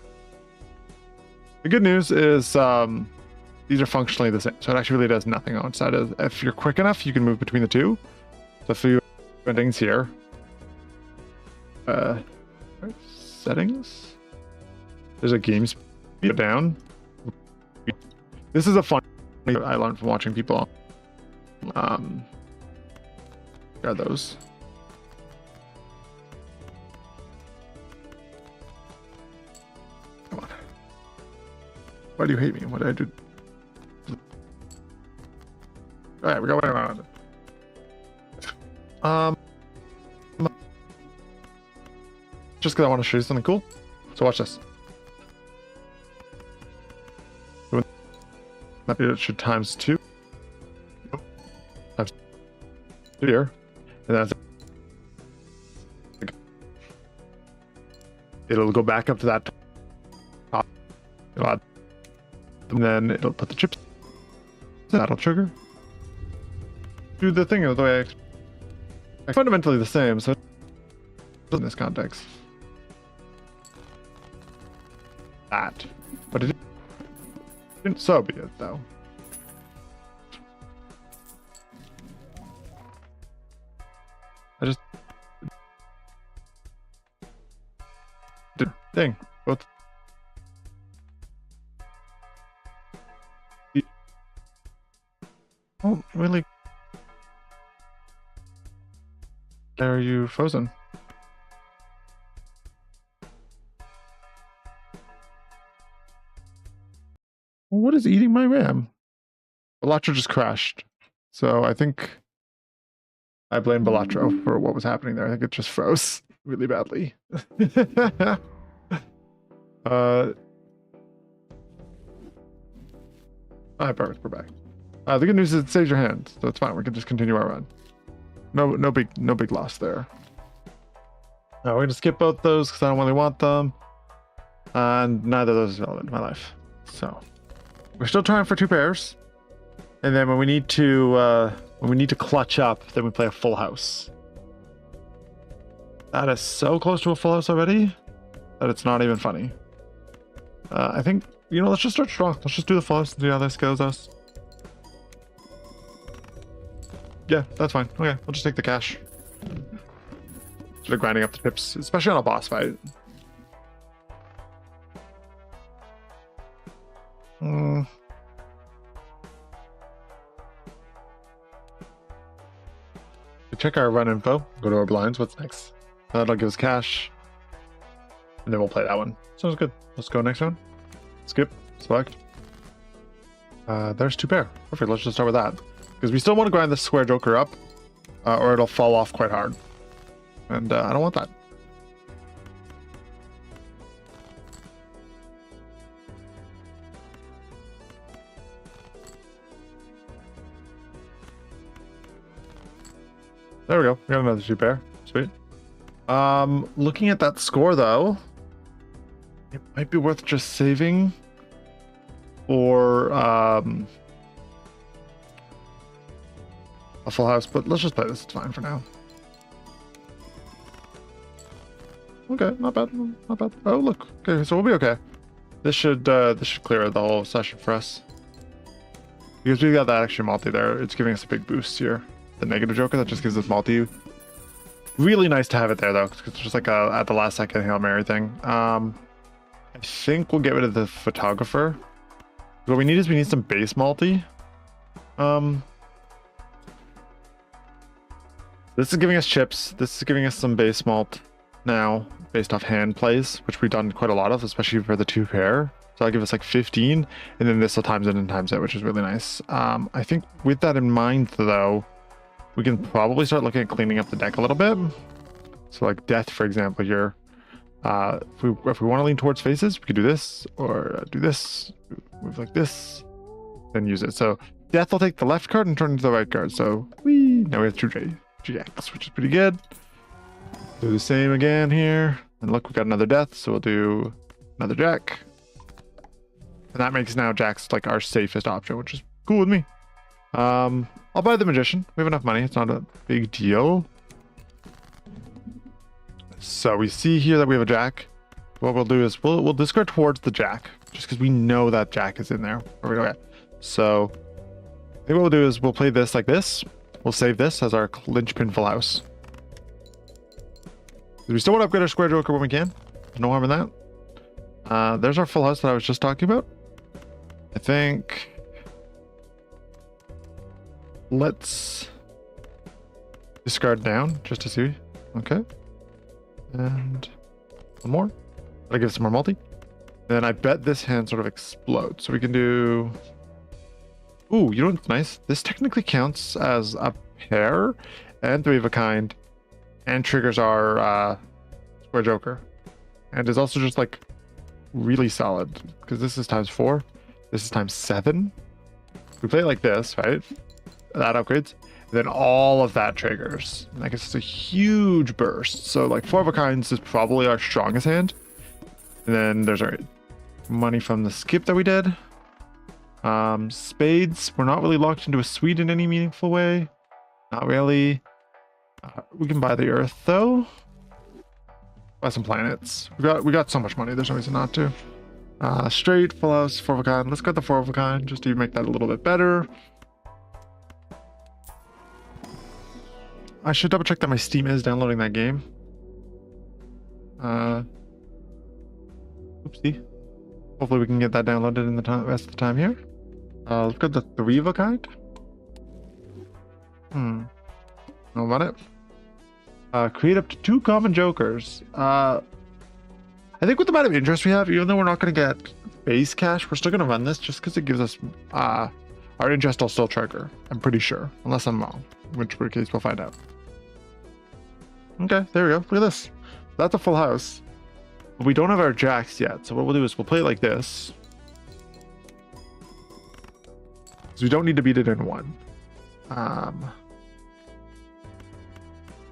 The good news is these are functionally the same, so it actually really does nothing outside of if you're quick enough, you can move between the two. So if you things here, settings, there's a game speed down. This is a fun thing I learned from watching people. Grab those. Come on. Why do you hate me? What did I do? All right, we got one. Just because I want to show you something cool. So watch this. It should times 2. Times 2 here. And then it'll go back up to that top. And then it'll put the chips. That'll trigger. Do the thing the way I expect. Fundamentally the same, so in this context. That. But it didn't so be it though. I just did thing. Both oh really. Are you frozen? What is eating my RAM? Balatro just crashed. So I think I blame Balatro for what was happening there. I think it just froze really badly. Alright, perfect, we're back. The good news is it saves your hand, so it's fine. We can just continue our run. No big loss there. We're gonna skip both those because I don't really want them, and neither of those is relevant in my life. So we're still trying for 2 pairs, and then when we need to clutch up, then we play a full house. That is so close to a full house already that it's not even funny. I think let's just start strong. Let's just do the full house and see how this goes us. Yeah, that's fine. Okay, we'll just take the cash. Sort of grinding up the chips, especially on a boss fight. We check our run info, go to our blinds. What's next? That'll give us cash. And then we'll play that one. Sounds good. Let's go next one. Skip, select. There's 2 pair. Perfect, let's just start with that. Because we still want to grind the square joker up, or it'll fall off quite hard. And I don't want that. There we go. We got another 2 pair. Sweet. Looking at that score though, it might be worth just saving or a full house, but let's just play this. It's fine for now. Okay, not bad, not bad. Oh look, okay, so we'll be okay. This should clear the whole session for us because we got that extra multi there. It's giving us a big boost here. The negative joker that just gives us multi. Really nice to have it there though, because it's just like a at the last second Hail Mary thing. I think we'll get rid of the photographer. What we need is some base multi. This is giving us chips. This is giving us some base malt now, based off hand plays, which we've done quite a lot of, especially for the 2 pair. So that'll give us like 15, and then this will times it and times it, which is really nice. I think with that in mind, though, we can probably start looking at cleaning up the deck a little bit. So like death, for example, here. If we want to lean towards faces, we could do this, or do this, move like this, then use it. So death will take the left card and turn into the right card. So now we have 2 GX, which is pretty good. Do the same again here. And look, we got another death, so we'll do another jack. And that makes now jacks like our safest option, which is cool with me. I'll buy the magician. We have enough money. It's not a big deal. So we see here that we have a jack. What we'll do is we'll discard towards the jack, just because we know that jack is in there. Okay. So I think what we'll do is we'll play this like this. We'll save this as our linchpin full house. We still want to upgrade our square joker when we can. No harm in that. There's our full house that I was just talking about. I think let's discard down just to see. Okay. And one more. That'll give us some more multi. Then I bet this hand sort of explodes. So we can do... Ooh, you know what's nice? This technically counts as a pair and 3 of a kind and triggers our square joker. And is also just like really solid because this is times 4. This is times 7. We play it like this, right? That upgrades. And then all of that triggers. And I guess it's a huge burst. So like 4 of a kinds is probably our strongest hand. And then there's our money from the skip that we did. Spades, we're not really locked into a suite in any meaningful way. Not really. We can buy the earth though. Buy some planets. We got so much money, there's no reason not to. Straight, full house, 4 of a kind. Let's go with the 4 of a kind just to make that a little bit better. I should double check that my Steam is downloading that game. Oopsie. Hopefully we can get that downloaded in the rest of the time here. Let's go with the 3 of a kind. Know about it. Create up to 2 common jokers. I think with the amount of interest we have, even though we're not going to get base cash, we're still going to run this just because it gives us our interest will still trigger. I'm pretty sure, unless I'm wrong, in which case we'll find out. Okay, there we go. Look at this. That's a full house. But we don't have our jacks yet, so what we'll do is we'll play it like this. So we don't need to beat it in 1. But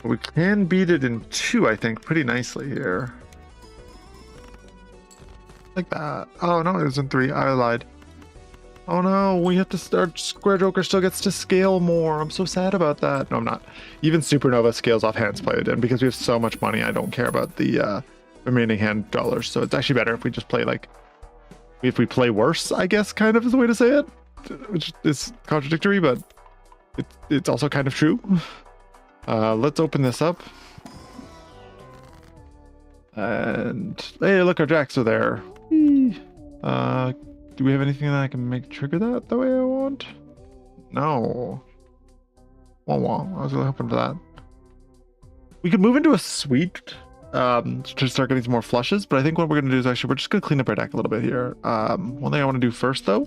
we can beat it in 2, I think, pretty nicely here. Like that. Oh no, it was in 3. I lied. Oh no, we have to start. Square Joker still gets to scale more. I'm so sad about that. No, I'm not. Even Supernova scales off hands played, and because we have so much money, I don't care about the remaining hand dollars. So it's actually better if we just play like, if we play worse, I guess, kind of is the way to say it, which is contradictory, but it's also kind of true. Let's open this up. And hey, look, our jacks are there. Do we have anything that I can make trigger that the way I want? No. Wah wah. I was really hoping for that. We could move into a suite to start getting some more flushes, but I think what we're going to do is actually we're just going to clean up our deck a little bit here. One thing I want to do first, though,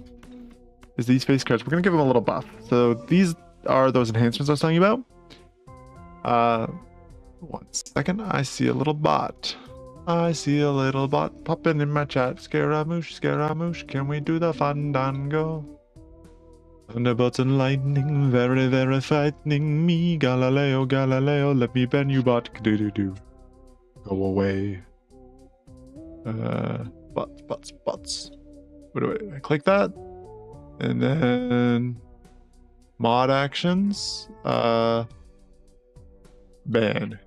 is these face cards. We're going to give them a little buff. So these are those enhancements I was telling you about. 1 second. I see a little bot. I see a little bot popping in my chat. Scaramouche, can we do the fandango? Thunderbolts and lightning, very, very frightening me. Galileo, let me bend you, bot. Do. Go away. Bots. What do I click that? And then mod actions. Ban.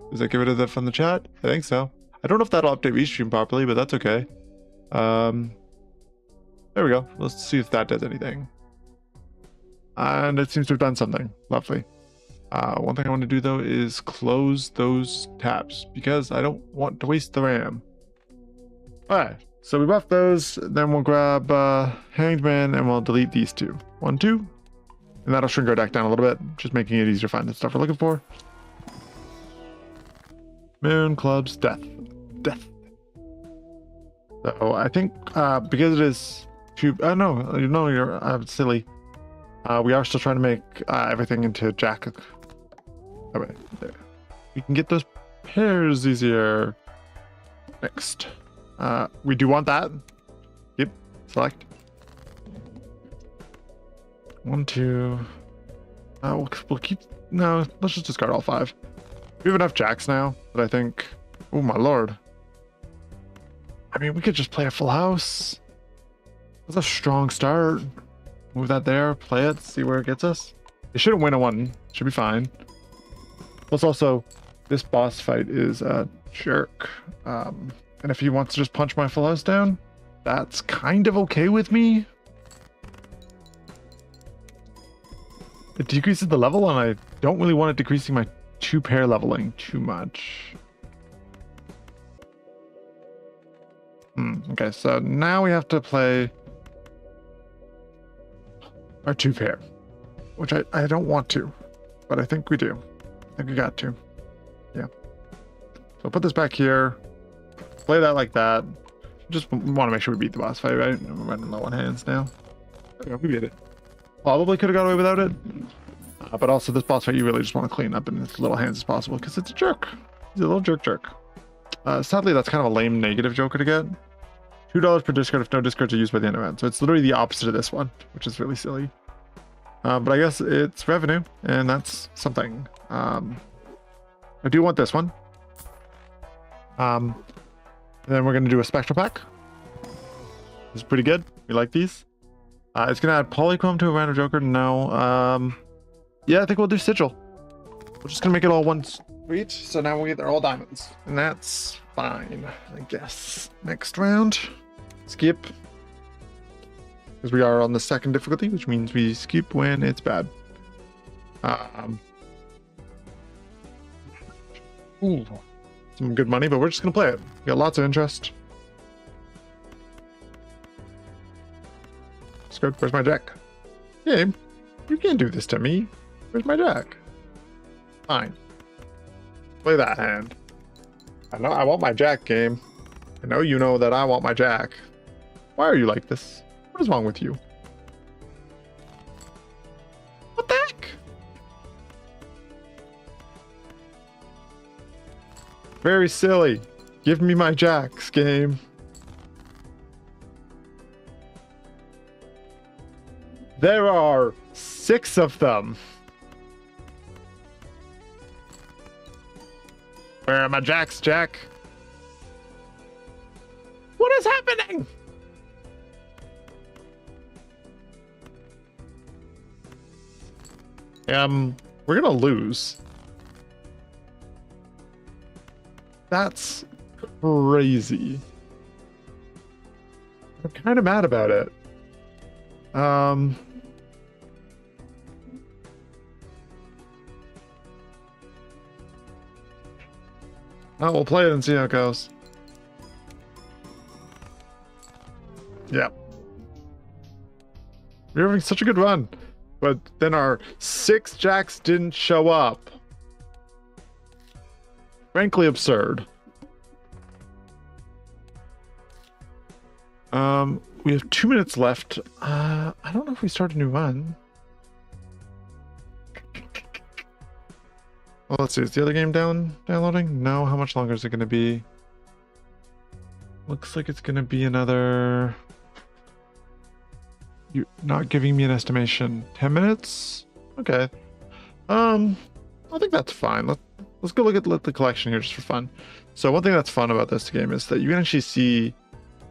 Does that get rid of that from the chat? I think so. I don't know if that'll update Restream properly, but that's okay. There we go. Let's see if that does anything. And it seems to have done something. Lovely. One thing I want to do, though, is close those tabs because I don't want to waste the RAM. Alright, so we buff those. Then we'll grab Hanged Man and we'll delete these 2. 1, 2. And that'll shrink our deck down a little bit, just making it easier to find the stuff we're looking for. Moon, clubs, death. So I think because it is too... no, you're silly. We are still trying to make everything into jack. Oh, wait, there. We can get those pairs easier. Next. We do want that. Yep, select. 1, 2. We'll keep... No, let's just discard all 5. We have enough jacks now that I think. Oh my lord. I mean, we could just play a full house. That's a strong start. Move that there, play it, see where it gets us. It shouldn't win a one. Should be fine. Plus, also, this boss fight is a jerk. And if he wants to just punch my full house down, that's kind of okay with me. It decreases the level, and I don't really want it decreasing my 2-pair leveling too much. Okay, so now we have to play our 2-pair, which I don't want to, but I think we do. I think we got to. Yeah. So I'll put this back here, play that like that. Just want to make sure we beat the boss fight, right? We're running low on hands now. Okay, we beat it. Probably could have got away without it. But also this boss fight you really just want to clean up in as little hands as possible because it's a jerk. He's a little jerk. Sadly, that's kind of a lame negative joker to get. $2 per discard if no discards are used by the end of it. So it's literally the opposite of this one, which is really silly. But I guess it's revenue, and that's something. I do want this one. And then we're going to do a spectral pack. This is pretty good. We like these. It's going to add polychrome to a random joker. No. Yeah, I think we'll do sigil. We're just going to make it all one sweet. So now they're all diamonds. And that's fine, I guess. Next round. Skip. Because we are on the second difficulty, which means we skip when it's bad. Ooh, some good money, but we're just going to play it. We got lots of interest. Skirt, where's my jack? Game, you can't do this to me. Where's my jack? Fine. Play that hand. I know I want my jack, game. I know you know that I want my jack. Why are you like this? What is wrong with you? What the heck? Very silly. Give me my jacks, game. There are 6 of them. Where are my jacks, Jack? What is happening? We're gonna lose. That's crazy. I'm kind of mad about it. Oh, we'll play it and see how it goes. Yeah. We're having such a good run. But then our 6 jacks didn't show up. Frankly absurd. We have 2 minutes left. I don't know if we start a new run. Well, let's see. Is the other game downloading? No. How much longer is it going to be? Looks like it's going to be another... You're not giving me an estimation. 10 minutes? Okay. I think that's fine. Let's go look at the collection here just for fun. So one thing that's fun about this game is that you can actually see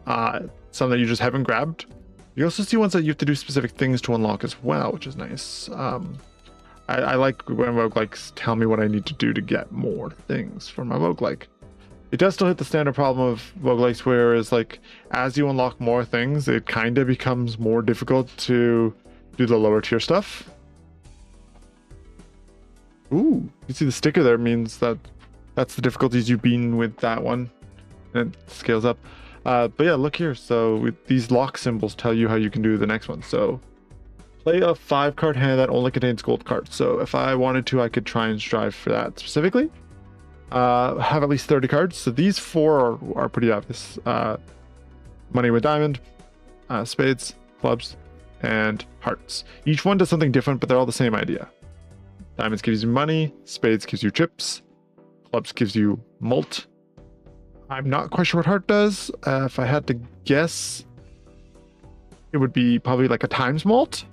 some that you just haven't grabbed. You also see ones that you have to do specific things to unlock as well, which is nice. I like when roguelikes tell me what I need to do to get more things from my roguelike. It does still hit the standard problem of roguelikes, whereas like as you unlock more things, it kind of becomes more difficult to do the lower tier stuff. Ooh, you see the sticker there means that that's the difficulties you've been with that one, and it scales up. But yeah, look here. So these lock symbols tell you how you can do the next one. So play a 5-card hand that only contains gold cards. So if I wanted to, I could try and strive for that specifically. Have at least 30 cards. So these 4 are pretty obvious. Money with diamond, spades, clubs, and hearts. Each one does something different, but they're all the same idea. Diamonds gives you money, spades gives you chips, clubs gives you malt. I'm not quite sure what heart does. If I had to guess, it would be probably like a times malt.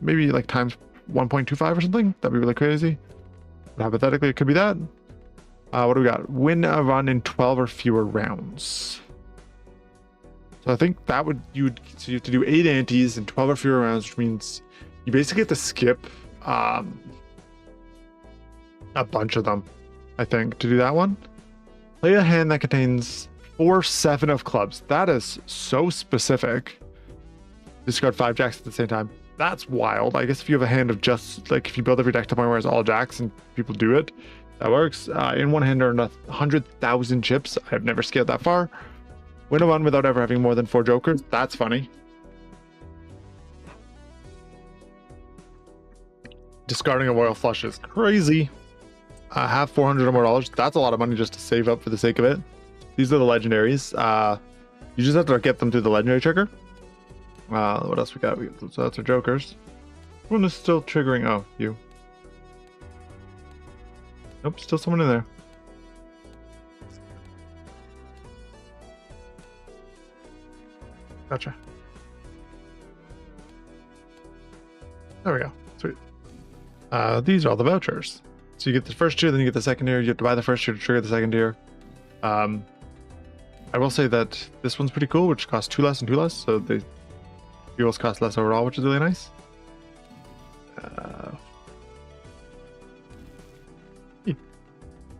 Maybe like times 1.25 or something. That'd be really crazy. But hypothetically, it could be that. What do we got? Win a run in 12 or fewer rounds. So I think that would so you have to do 8 antes in 12 or fewer rounds, which means you basically have to skip a bunch of them, I think, to do that one. Play a hand that contains 4/7 of clubs. That is so specific. Discard 5 jacks at the same time. That's wild. I guess if you have a hand of just like if you build every deck to the point where it's all jacks and people do it, that works. In one hand earn 100,000 chips. I have never scaled that far. Win a run without ever having more than 4 jokers. That's funny. Discarding a royal flush is crazy. Have 400 or more dollars. That's a lot of money just to save up for the sake of it. These are the legendaries. You just have to get them through the legendary trigger. What else we got? So that's our jokers. One is still triggering. Oh, you. Nope, still someone in there. Gotcha. There we go. Sweet. These are all the vouchers. So you get the first tier, then you get the second tier. You have to buy the first tier to trigger the second tier. I will say that this one's pretty cool, which costs 2 less and 2 less. So the fuels cost less overall, which is really nice.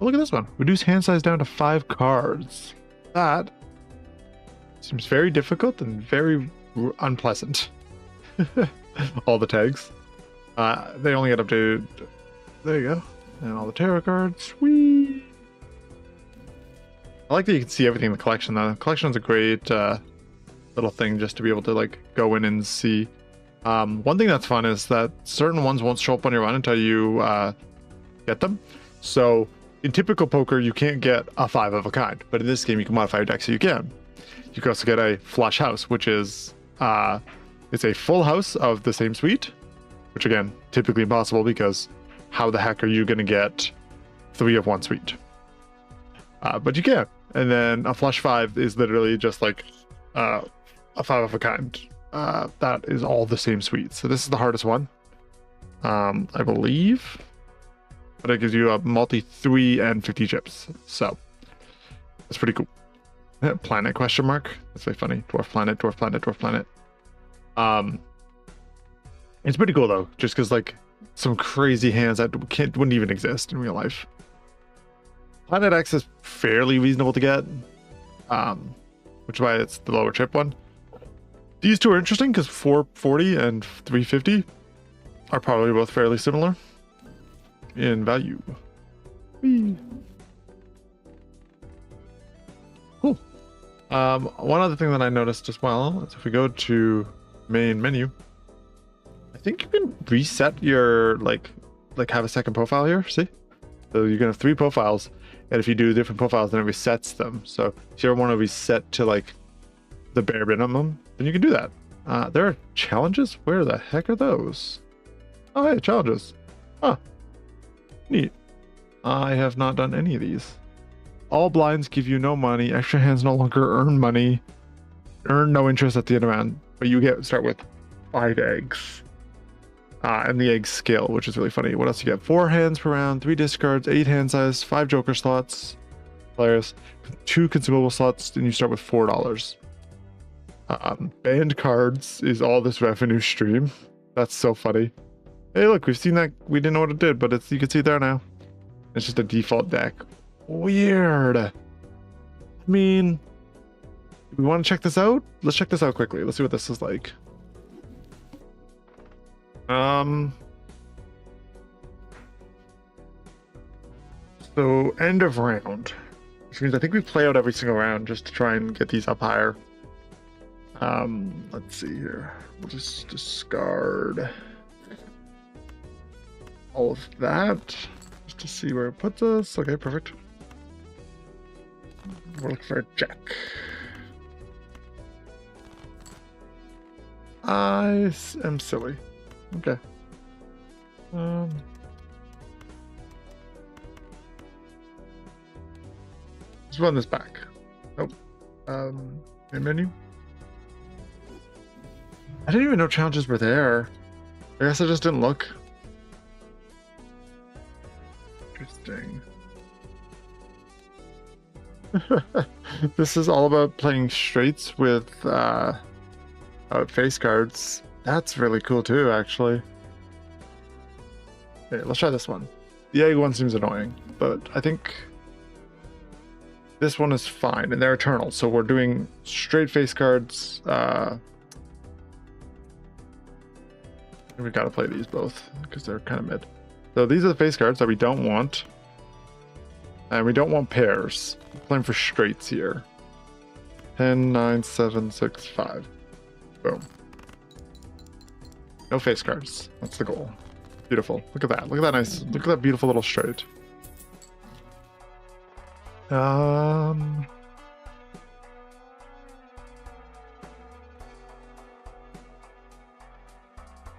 Look at this one. Reduce hand size down to 5 cards. That seems very difficult and very unpleasant. All the tags. They only get updated. There you go. And all the tarot cards. Sweet. I like that you can see everything in the collection though. The collection is a great little thing just to be able to like go in and see. One thing that's fun is that certain ones won't show up on your run until you get them. So in typical poker, you can't get a 5 of a kind, but in this game, you can modify your deck so you can. You can also get a flush house, which is it's a full house of the same suite, which again, typically impossible because how the heck are you going to get 3 of one suite? But you can. And then a flush 5 is literally just like a 5 of a kind. That is all the same suite. So this is the hardest one, I believe. But it gives you a multi 3 and 50 chips. So that's pretty cool. Planet question mark. That's very funny. Dwarf planet, dwarf planet, dwarf planet. It's pretty cool though, just because like some crazy hands that wouldn't even exist in real life. Planet X is fairly reasonable to get, which is why it's the lower chip one. These two are interesting because 440 and 350 are probably both fairly similar in value. Whee. Cool. One other thing that I noticed as well is if we go to main menu, I think you can reset your like have a second profile here. See, so you can have 3 profiles, and if you do different profiles, then it resets them. So if you ever want to reset to like the bare minimum, then you can do that. There are challenges. Where the heck are those? Oh, hey, challenges. Huh. Neat. I have not done any of these. All blinds give you no money. Extra hands no longer earn money. Earn no interest at the end of round, but you start with 5 eggs. And the eggs scale, which is really funny. What else you get? 4 hands per round, 3 discards, 8 hand size, 5 joker slots, players, 2 consumable slots, and you start with $4. Banned cards is all this revenue stream. That's so funny. Hey, look, we've seen that. We didn't know what it did, but you can see it there now. It's just a default deck. Weird. I mean, do we want to check this out? Let's check this out quickly. Let's see what this is like. So end of round, which means I think we play out every single round just to try and get these up higher. Let's see here. We'll just discard all of that just to see where it puts us. Okay, perfect. We're looking for a jack. I am silly. Okay. Let's run this back. Nope. Main menu. I didn't even know challenges were there. I guess I just didn't look. Interesting. This is all about playing straights with face cards. That's really cool too, actually. Okay, let's try this one. The egg one seems annoying, but I think this one is fine, and they're eternal. So we're doing straight face cards. We've got to play these both because they're kind of mid. So these are the face cards that we don't want. And we don't want pairs. We're playing for straights here. 10, 9, 7, 6, 5. Boom. No face cards. That's the goal. Beautiful. Look at that. Look at that nice. Look at that beautiful little straight. We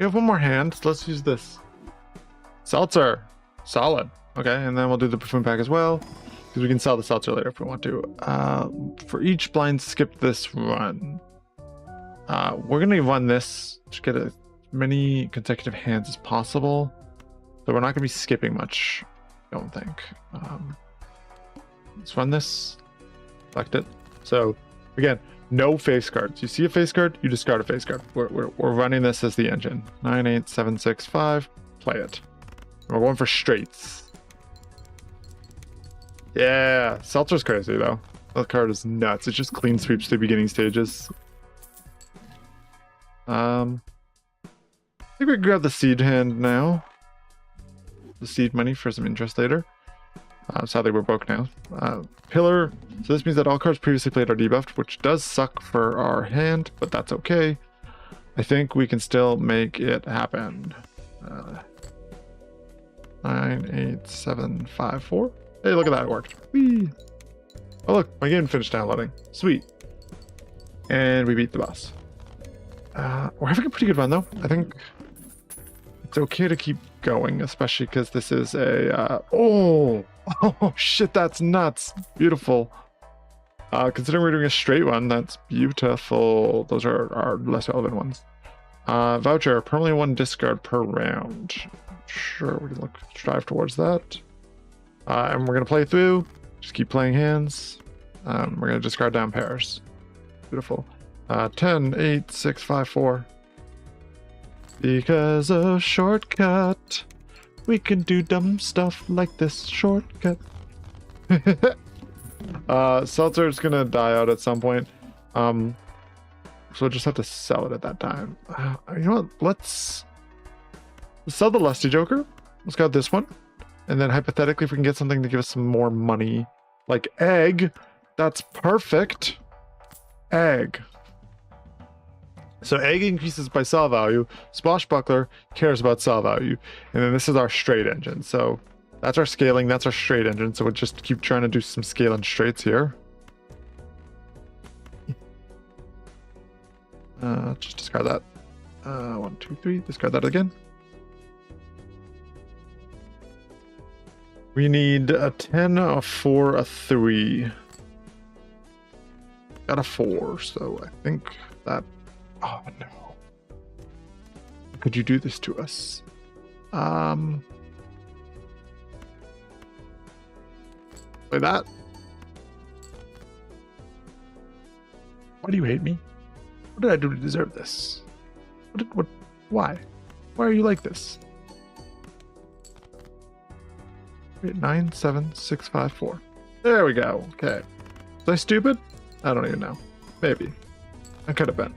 have one more hand. So let's use this. Seltzer. Solid. Okay, and then we'll do the perfume pack as well, because we can sell the seltzer later if we want to. For each blind skip this run, we're going to run this to get as many consecutive hands as possible. So we're not going to be skipping much, I don't think. Let's run this. Select it. So, again, no face cards. You see a face card, you discard a face card. We're running this as the engine. 9, 8, 7, 6, 5. Play it. We're going for straights. Yeah, Seltzer's crazy though. That card is nuts. It just clean sweeps the beginning stages. I think we can grab the seed hand now. The seed money for some interest later. Sadly, we're broke now. Pillar. So this means that all cards previously played are debuffed, which does suck for our hand, but that's okay. I think we can still make it happen. 9, 8, 7, 5, 4. Hey, look at that, it worked. Whee! Oh look, my game finished downloading. Sweet. And we beat the boss. We're having a pretty good run though. I think it's okay to keep going, especially because this is a oh shit, that's nuts. Beautiful. Considering we're doing a straight one, that's beautiful. Those are our less relevant ones. Voucher, permanently 1 discard per round. Sure, we can strive towards that. And we're going to play through. Just keep playing hands. We're going to discard down pairs. Beautiful. 10, 8, 6, 5, 4. Because of shortcut, we can do dumb stuff like this shortcut. Seltzer's going to die out at some point. So we'll just have to sell it at that time. You know what? Let's sell the Lusty Joker. Let's go this one. And then hypothetically, if we can get something to give us some more money, like egg, that's perfect. Egg. So egg increases by sell value. Swashbuckler cares about sell value. And then this is our straight engine. So that's our scaling. That's our straight engine. So we'll just keep trying to do some scaling straights here. Just discard that. 1, 2, 3. Discard that again. We need a 10, a 4, a 3. Got a 4, so I think that... Oh, no. Could you do this to us? Play that. Why do you hate me? What did I do to deserve this? Why? Why are you like this? 9, 7, 6, 5, 4. There we go. Okay. Was I stupid? I don't even know. Maybe. I could have been.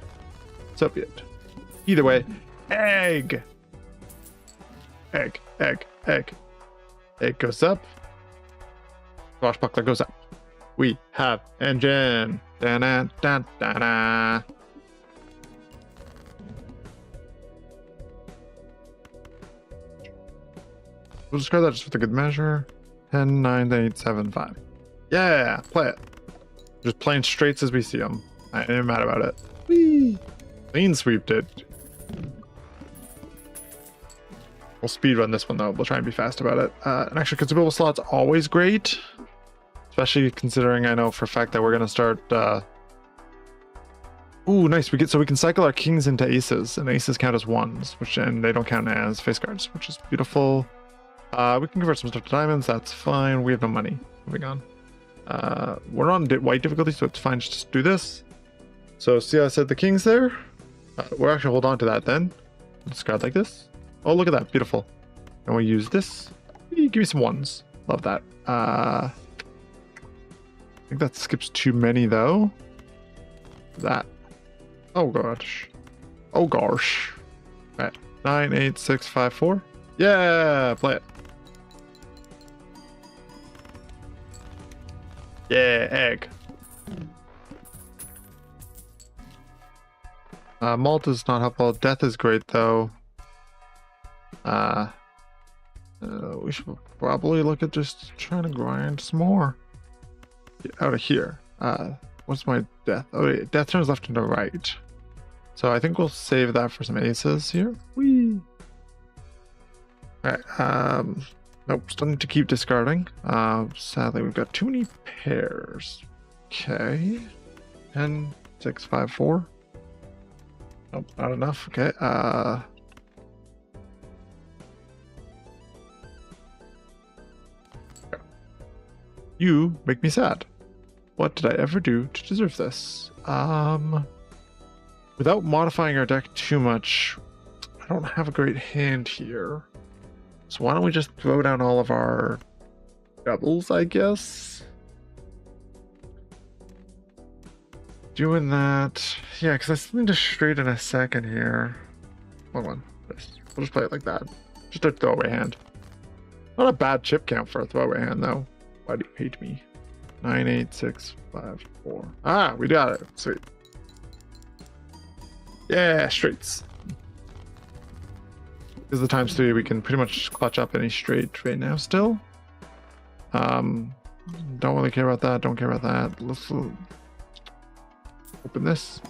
So be it. Either way, egg. Egg, egg, egg. Egg goes up. Swashbuckler goes up. We have engine. Da-na-da-da-da. We'll discard that just for the good measure. 10, 9, 8, 7, 5. Yeah, play it. Just playing straights as we see them. I ain't mad about it. Whee! Clean sweeped it. We'll speed run this one though. We'll try and be fast about it. And actually, consumable slot's always great. Especially considering I know for a fact that we're gonna start ooh, nice. We can cycle our kings into aces, and aces count as ones, and they don't count as face cards, which is beautiful. We can convert some stuff to diamonds, that's fine. We have no money. Moving on. We're on white difficulty, so it's fine. Just do this. So see how I said the king's there? We'll actually hold on to that then. Discard like this. Oh, look at that. Beautiful. And we'll use this. Give me some ones. Love that. I think that skips too many though. That. Oh gosh. Oh gosh. All right. 9, 8, 6, 5, 4. Yeah, play it. Yeah, egg. Malt is not helpful. Death is great though. We should probably look at just trying to grind some more. Get out of here. What's my death? Oh, wait, death turns left and to right. So I think we'll save that for some aces here. Whee! Alright, nope, still need to keep discarding. Sadly, we've got too many pairs. Okay. 10, 6, 5, 4. Nope, not enough. Okay, you make me sad. What did I ever do to deserve this? Without modifying our deck too much, I don't have a great hand here. So why don't we just throw down all of our doubles, I guess? Doing that. Yeah, because I still need to straighten a second here. Hold on. We'll just play it like that. Just a throwaway hand. Not a bad chip count for a throwaway hand, though. Why do you hate me? 9, 8, 6, 5, 4. Ah, we got it. Sweet. Yeah, straights. Because the times 3, we can pretty much clutch up any straight right now still. Don't really care about that. Don't care about that. Let's open this.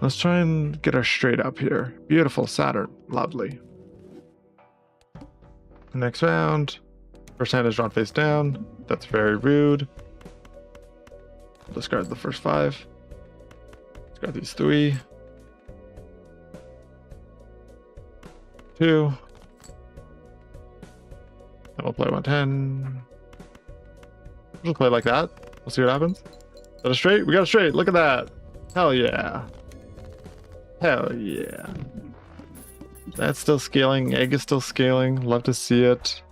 Let's try and get our straight up here. Beautiful Saturn. Lovely. Next round. First hand is drawn face down. That's very rude. Discard the first 5. Discard these 3. 2. And we'll play 110. We'll play like that. We'll see what happens. Is that a straight? We got a straight. Look at that. Hell yeah. Hell yeah. That's still scaling. Egg is still scaling. Love to see it.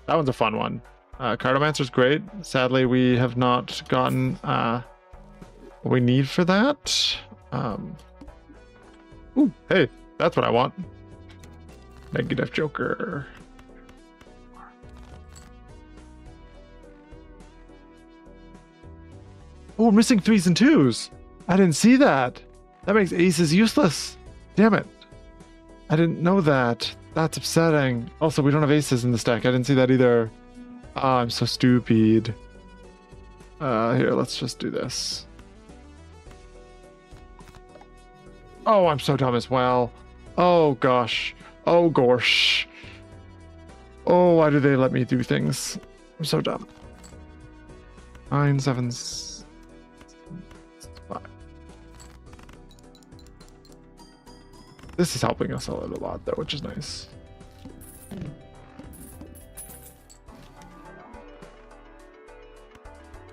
That one's a fun one. Cartomancer's great. Sadly, we have not gotten what we need for that. Ooh, hey, that's what I want. Negative Joker. Oh, we're missing 3s and 2s. I didn't see that. That makes aces useless. Damn it. I didn't know that. That's upsetting. Also, we don't have aces in this deck. I didn't see that either. Oh, I'm so stupid. Here, let's just do this. Oh, I'm so dumb as well. Oh, gosh. Oh, gosh. Oh, why do they let me do things? I'm so dumb. 9, 7, 5. This is helping us out a lot, though, which is nice.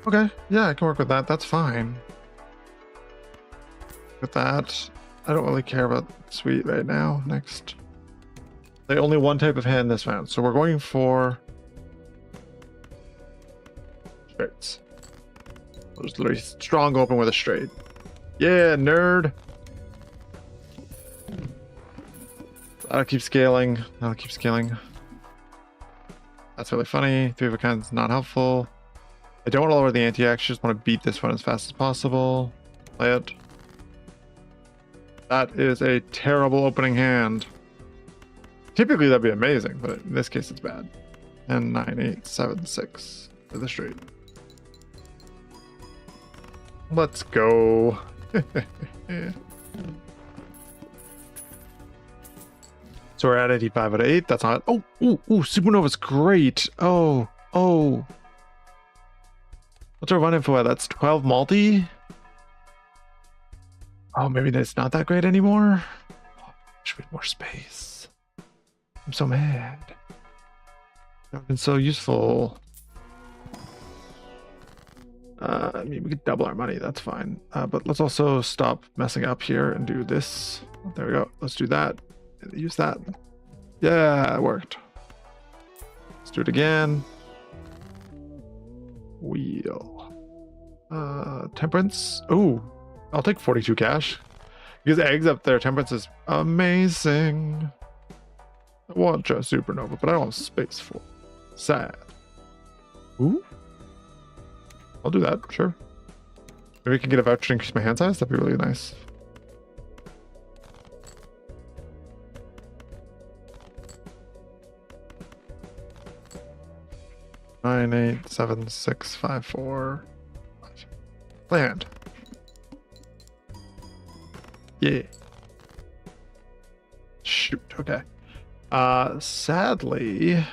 Okay, yeah, I can work with that. That's fine. With that, I don't really care about sweet right now. Next. They only one type of hand this round, so we're going for straights. We'll just literally strong open with a straight. Yeah, nerd. That'll keep scaling. That'll keep scaling. That's really funny. 3 of a kind is not helpful. I don't want to lower the anti-axe. Just want to beat this one as fast as possible. Play it. That is a terrible opening hand. Typically that'd be amazing, but in this case it's bad. 10, 9, 8, 7, 6 to the straight. Let's go. So we're at 85 out of 8. That's not. Oh, ooh, Supernova's great. Oh. What's our run info at? That's 12 multi. Oh, maybe it's not that great anymore. Oh, wish we had more space. I'm so mad. That would have been so useful. I mean, we could double our money. That's fine. But let's also stop messing up here and do this. There we go. Let's do that. Use that. Yeah, it worked. Let's do it again. Wheel. Temperance. Oh, I'll take 42 cash. Because eggs up there, temperance is amazing. I want just supernova, but I don't have space for it. Sad. Ooh. I'll do that, sure. Maybe we can get a voucher to increase my hand size. That'd be really nice. Nine, 8, 7, 6, 5, 4. Play hand. Yeah. Shoot. Okay. Sadly,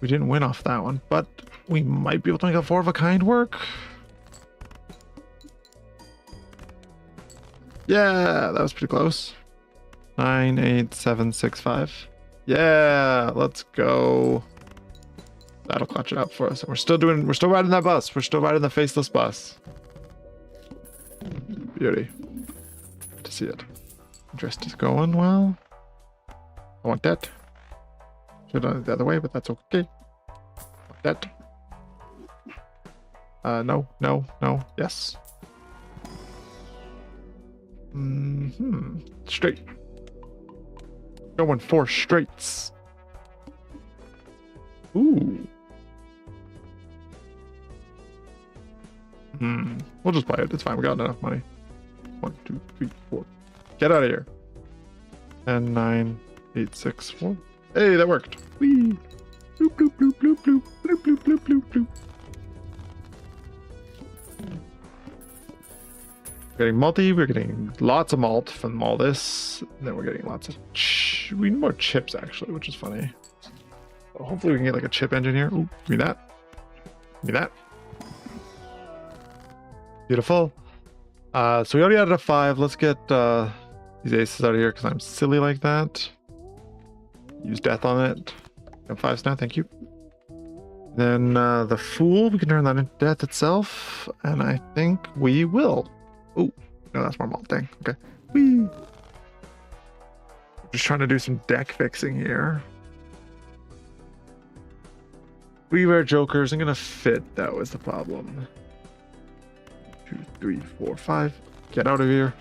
we didn't win off that one, but we might be able to make a 4 of a kind work. Yeah, that was pretty close. 9, 8, 7, 6, 5. Yeah, let's go. That'll clutch it up for us. We're still riding that bus. We're still riding the faceless bus. Beauty. Good to see it. Interest is going well. I want that. Should have done it the other way, but that's okay. Want that. No, no, no, yes. Straight. Going 4 straights. Ooh. We'll just play it. It's fine. We got enough money. 1, 2, 3, 4. Get out of here. 10, 9, 8, 6, 4. Hey, that worked. Whee! Bloop, bloop, bloop, bloop, bloop, bloop, bloop, bloop, bloop, bloop. We're getting multi. We're getting lots of malt from all this. And then we're getting lots of. We need more chips actually, which is funny. So hopefully we can get like a chip engine here. Ooh, give me that. Give me that. Beautiful. So we already added a 5. Let's get these aces out of here because I'm silly like that. Use death on it. Got 5s now, thank you. Then the fool, we can turn that into death itself, and I think we will. Oh, no, that's more malt. Dang. Okay. Whee! Just trying to do some deck fixing here. We wear jokers. I'm gonna fit. That was the problem. 2, 3, 4, 5. Get out of here.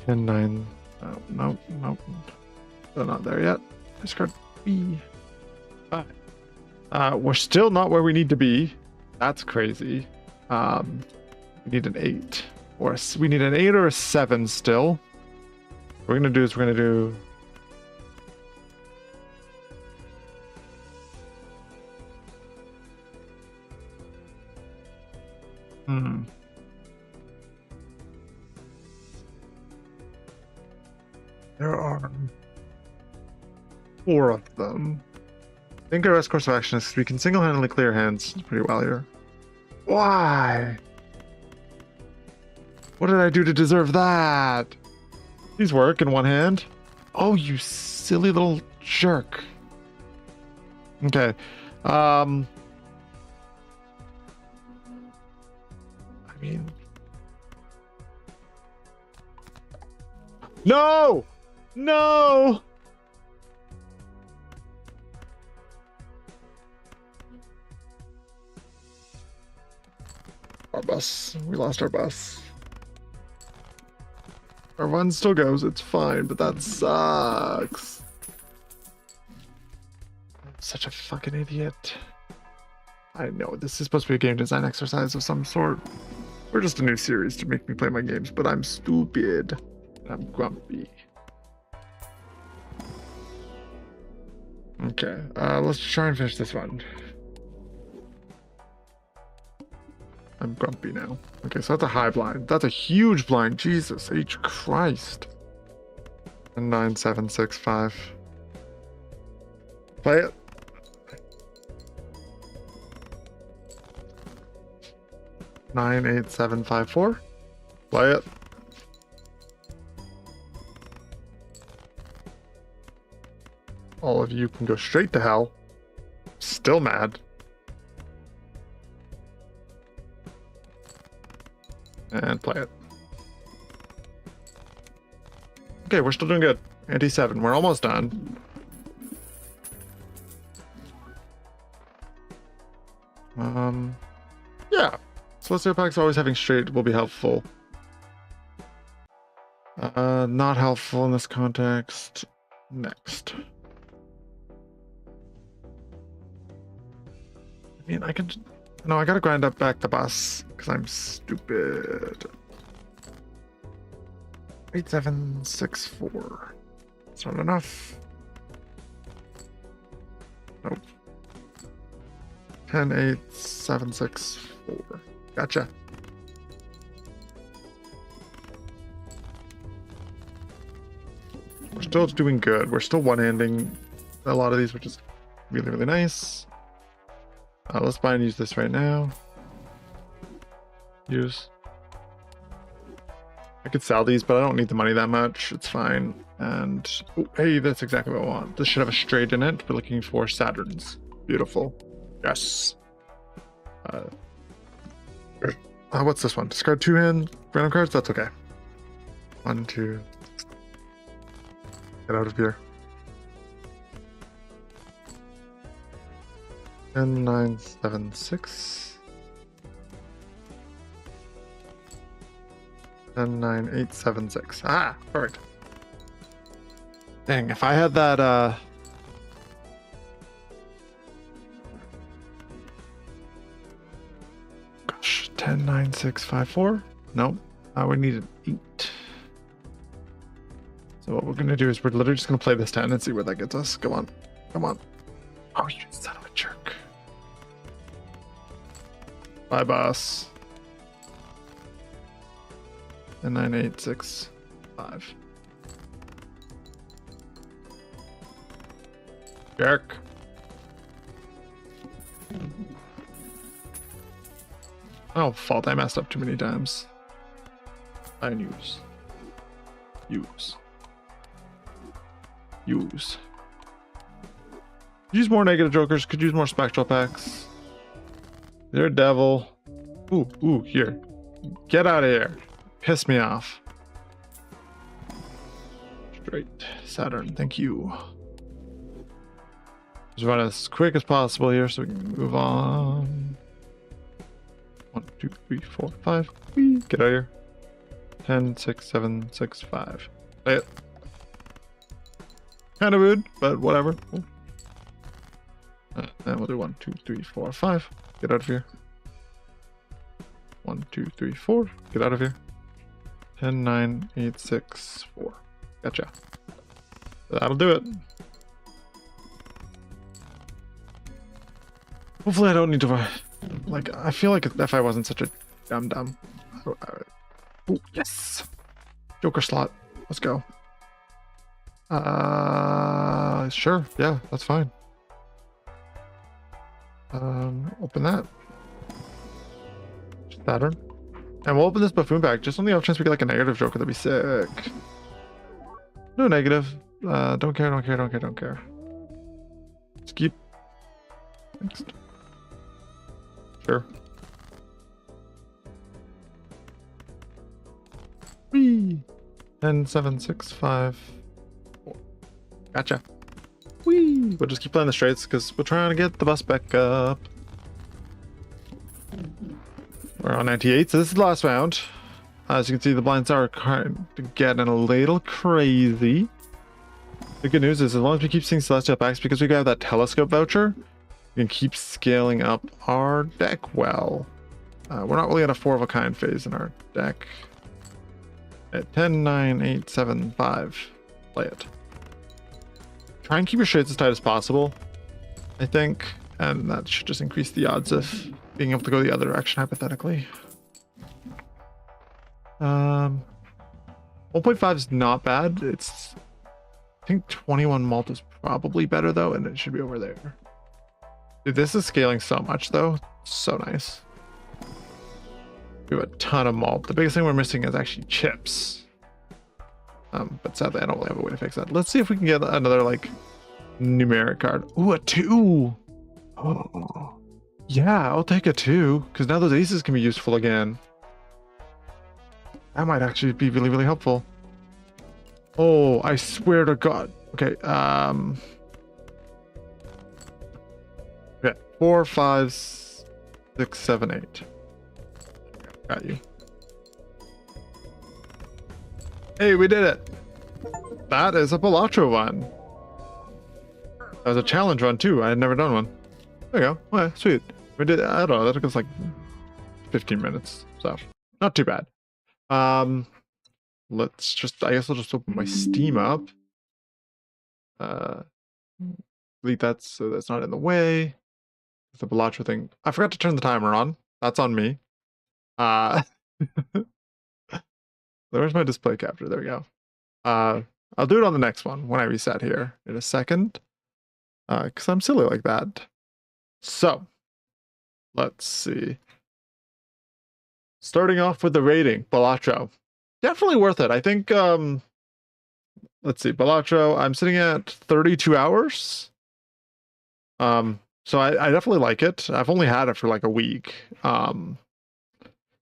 10, 9. Oh, no, no. They're not there yet. Discard B. 5. We're still not where we need to be. That's crazy. We need an 8. We need an 8 or a 7 still. What we're gonna do is we're gonna do. There are 4 of them. I think our best course of action is we can single-handedly clear hands pretty well here. Why? What did I do to deserve that? These work in one hand. Oh, you silly little jerk. Okay. I mean... No! No! Our bus. We lost our bus. Our one still goes. It's fine, but that sucks. I'm such a fucking idiot. I know this is supposed to be a game design exercise of some sort. Or just a new series to make me play my games, but I'm stupid. I'm grumpy. Okay, let's try and finish this one. I'm grumpy now. Okay, so that's a high blind. That's a huge blind. Jesus H. Christ. 9, 7, 6, 5. Play it. Nine, 8, 7, 5, 4. Play it. All of you can go straight to hell. Still mad. And play it. Okay, we're still doing good. Ante 7. We're almost done. Yeah. Celestial packs always having straight will be helpful. Not helpful in this context. Next. I mean, I can... No, I gotta grind up back the bus, because I'm stupid. 8764. That's not enough. Nope. 108,764. Gotcha. We're still doing good. We're still one-handing a lot of these, which is really, really nice. Let's buy and use this right now. Use. I could sell these, but I don't need the money that much. It's fine. And oh, hey, that's exactly what I want. This should have a straight in it. We're looking for Saturns. Beautiful. Yes. What's this one? Discard 2 hand random cards? That's okay. 1, 2. Get out of here. 10, 9, 7, 6. 10, 9, 8, 7, 6. Ah, perfect. Dang, if I had that, gosh, 10, 9, 6, 5, 4. Nope. I would need an 8. So what we're gonna do is we're literally just gonna play this 10 and see where that gets us. Come on. Come on. Oh, you son of a jerk. Bye, boss. 10, 9, 8, 6, 5. Jerk. Oh, fault. I messed up too many times. I use. Use. Use. Use more negative jokers. Could use more spectral packs. They're a devil. Ooh, ooh, here. Get out of here. Piss me off. Straight. Saturn, thank you. Just run as quick as possible here so we can move on. 1, 2, 3, 4, 5. Whee! Get out of here. 10, 6, 7, 6, 5. Play it. Kind of rude, but whatever. Cool. And we'll do 1, 2, 3, 4, 5. Get out of here. 1, 2, 3, 4. Get out of here. 10, 9, 8, 6, 4. Gotcha. That'll do it. Hopefully I don't need to... Like, I feel like if I wasn't such a dumb. Oh, yes! Joker slot. Let's go. Sure. Yeah, that's fine. Open that. Saturn. And we'll open this buffoon pack just on the off chance we get like a negative joker. That'd be sick. No negative. Don't care, don't care, don't care, don't care. Let's keep. Next. Sure. Whee! 10, 7, 6, 5, 4. Gotcha. Whee! We'll just keep playing the straights because we're trying to get the bus back up. We're on 98, so this is the last round. As you can see, the blinds are kind of getting a little crazy. The good news is, as long as we keep seeing Celestial packs, because we got that telescope voucher, we can keep scaling up our deck well. We're not really at a 4 of a kind phase in our deck. At 10, 9, 8, 7, 5. Play it. Try and keep your shades as tight as possible, I think. And that should just increase the odds of being able to go the other direction, hypothetically. 1.5 is not bad. It's... I think 21 malt is probably better, though, and it should be over there. Dude, this is scaling so much, though. So nice. We have a ton of malt. The biggest thing we're missing is actually chips. But sadly, I don't really have a way to fix that. Let's see if we can get another, like, numeric card. Ooh, a 2! Oh. Yeah, I'll take a 2, because now those aces can be useful again. That might actually be really, really helpful. Oh, I swear to God. Okay, okay. 4, 5, 6, 7, 8. Got you. Hey, we did it. That is a Balatro one. That was a challenge run too. I had never done one. There you go. Okay, sweet. We did. I don't know. That took us like 15 minutes, so not too bad. Let's just. I guess I'll just open my Steam up. Delete that so that's not in the way. The Balatro thing. I forgot to turn the timer on. That's on me. Uh, There's my display capture. There we go. I'll do it on the next one when I reset here in a second. Because I'm silly like that. So, let's see. Starting off with the rating, Balatro. Definitely worth it. I think, let's see, Balatro, I'm sitting at 32 hours. So I definitely like it. I've only had it for like a week. So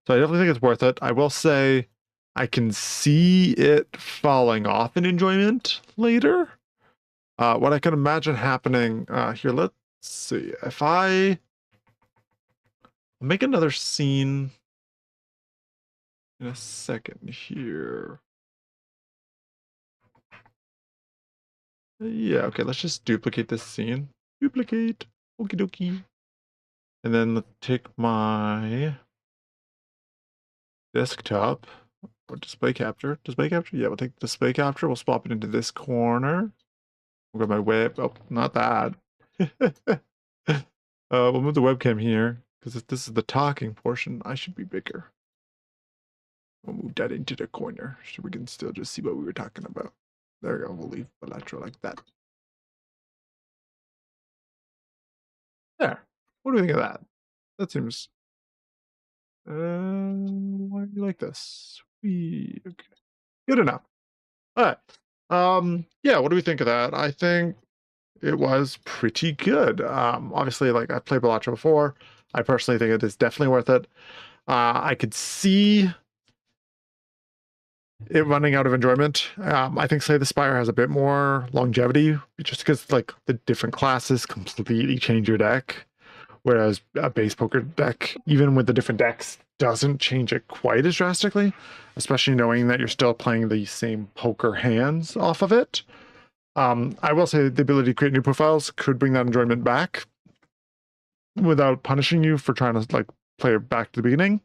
I definitely think it's worth it. I will say I can see it falling off in enjoyment later. What I can imagine happening here, let's see. If I make another scene in a second here. Yeah, okay, let's just duplicate this scene. Duplicate. Okie dokie. And then let's take my desktop or display capture. Display capture? Yeah, we'll take display capture. We'll swap it into this corner. We'll go my web. Oh, not that. We'll move the webcam here because if this is the talking portion, I should be bigger. We'll move that into the corner so we can still just see what we were talking about. There we go. We'll leave Balatro like that. There. What do we think of that? That seems. Why do you like this? Okay. Good enough. All right. Yeah. What do we think of that? I think it was pretty good. Obviously, like I played Balatro before. I personally think it is definitely worth it. I could see it running out of enjoyment. I think Slay the Spire has a bit more longevity, just because like the different classes completely change your deck, whereas a base poker deck, even with the different decks, doesn't change it quite as drastically, especially knowing that you're still playing the same poker hands off of it. I will say the ability to create new profiles could bring that enjoyment back without punishing you for trying to like play it back to the beginning.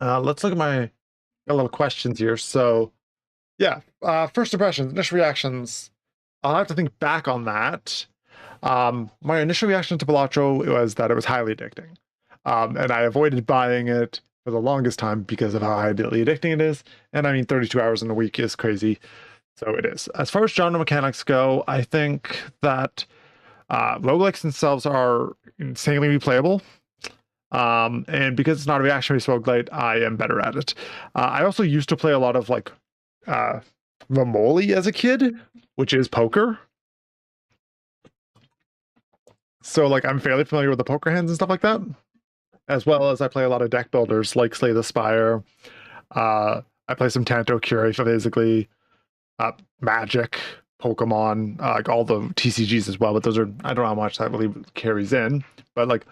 Let's look at my got a little questions here. So yeah, first impressions, initial reactions. I'll have to think back on that. My initial reaction to Balatro was that it was highly addicting. And I avoided buying it for the longest time because of how highly addicting it is. And I mean, 32 hours in a week is crazy. So it is. As far as genre mechanics go, I think that roguelikes themselves are insanely replayable. And because it's not a reaction-based roguelite, I am better at it. I also used to play a lot of like Romoli as a kid, which is poker. So like I'm fairly familiar with the poker hands and stuff like that, as well as I play a lot of deck builders like Slay the Spire. I play some Tanto Curie physically, Magic, Pokemon, like all the TCGs as well. But those are I don't know how much that really carries in, but like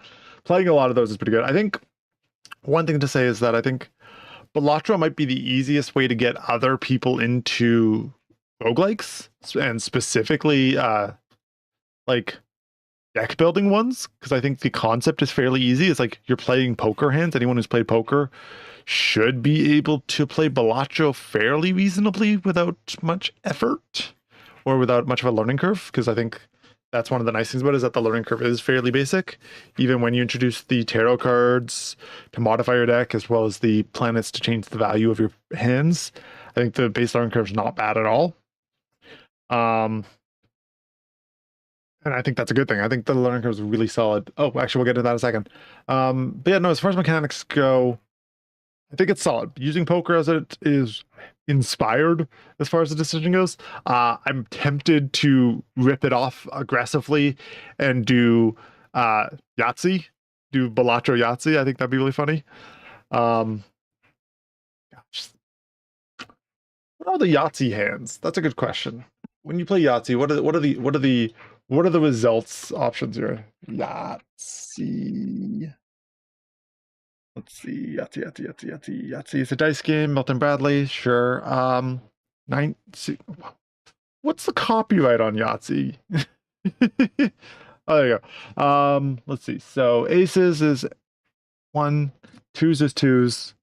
playing a lot of those is pretty good. I think one thing to say is that I think Balatro might be the easiest way to get other people into roguelikes, and specifically like deck building ones, because I think the concept is fairly easy. It's like you're playing poker hands. Anyone who's played poker should be able to play Balatro fairly reasonably without much effort or without much of a learning curve, because I think that's one of the nice things about it is that the learning curve is fairly basic. Even when you introduce the tarot cards to modify your deck, as well as the planets to change the value of your hands, I think the base learning curve is not bad at all. And I think that's a good thing. I think the learning curve is really solid. Oh, actually, we'll get to that in a second. But yeah, no, as far as mechanics go, I think it's solid. Using poker as it is inspired as far as the decision goes. I'm tempted to rip it off aggressively and do Yahtzee, do Balatro Yahtzee. I think that'd be really funny. What are the Yahtzee hands? That's a good question. When you play Yahtzee, what are the results options here? Yahtzee. Let's see. Yahtzee. It's a dice game. Milton Bradley, sure. Nine. What's the copyright on Yahtzee? Oh, there you go. Let's see. So aces is one, twos is twos.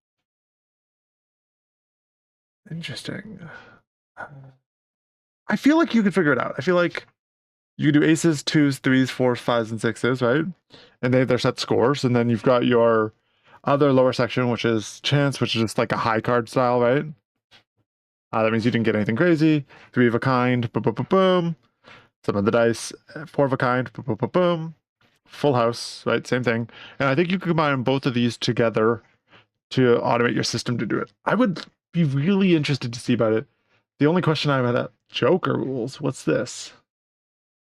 Interesting. I feel like you could figure it out. I feel like you do aces, twos, threes, fours, fives, and sixes, right? And they have their set scores, and then you've got your other lower section, which is chance, which is just like a high card style, right? That means you didn't get anything crazy. Three of a kind, boom, boom, boom, boom. Some of the dice, four of a kind, boom, boom, boom, boom. Full house, right? Same thing. And I think you can combine both of these together to automate your system to do it. I would be really interested to see about it. The only question I have about Joker rules. What's this?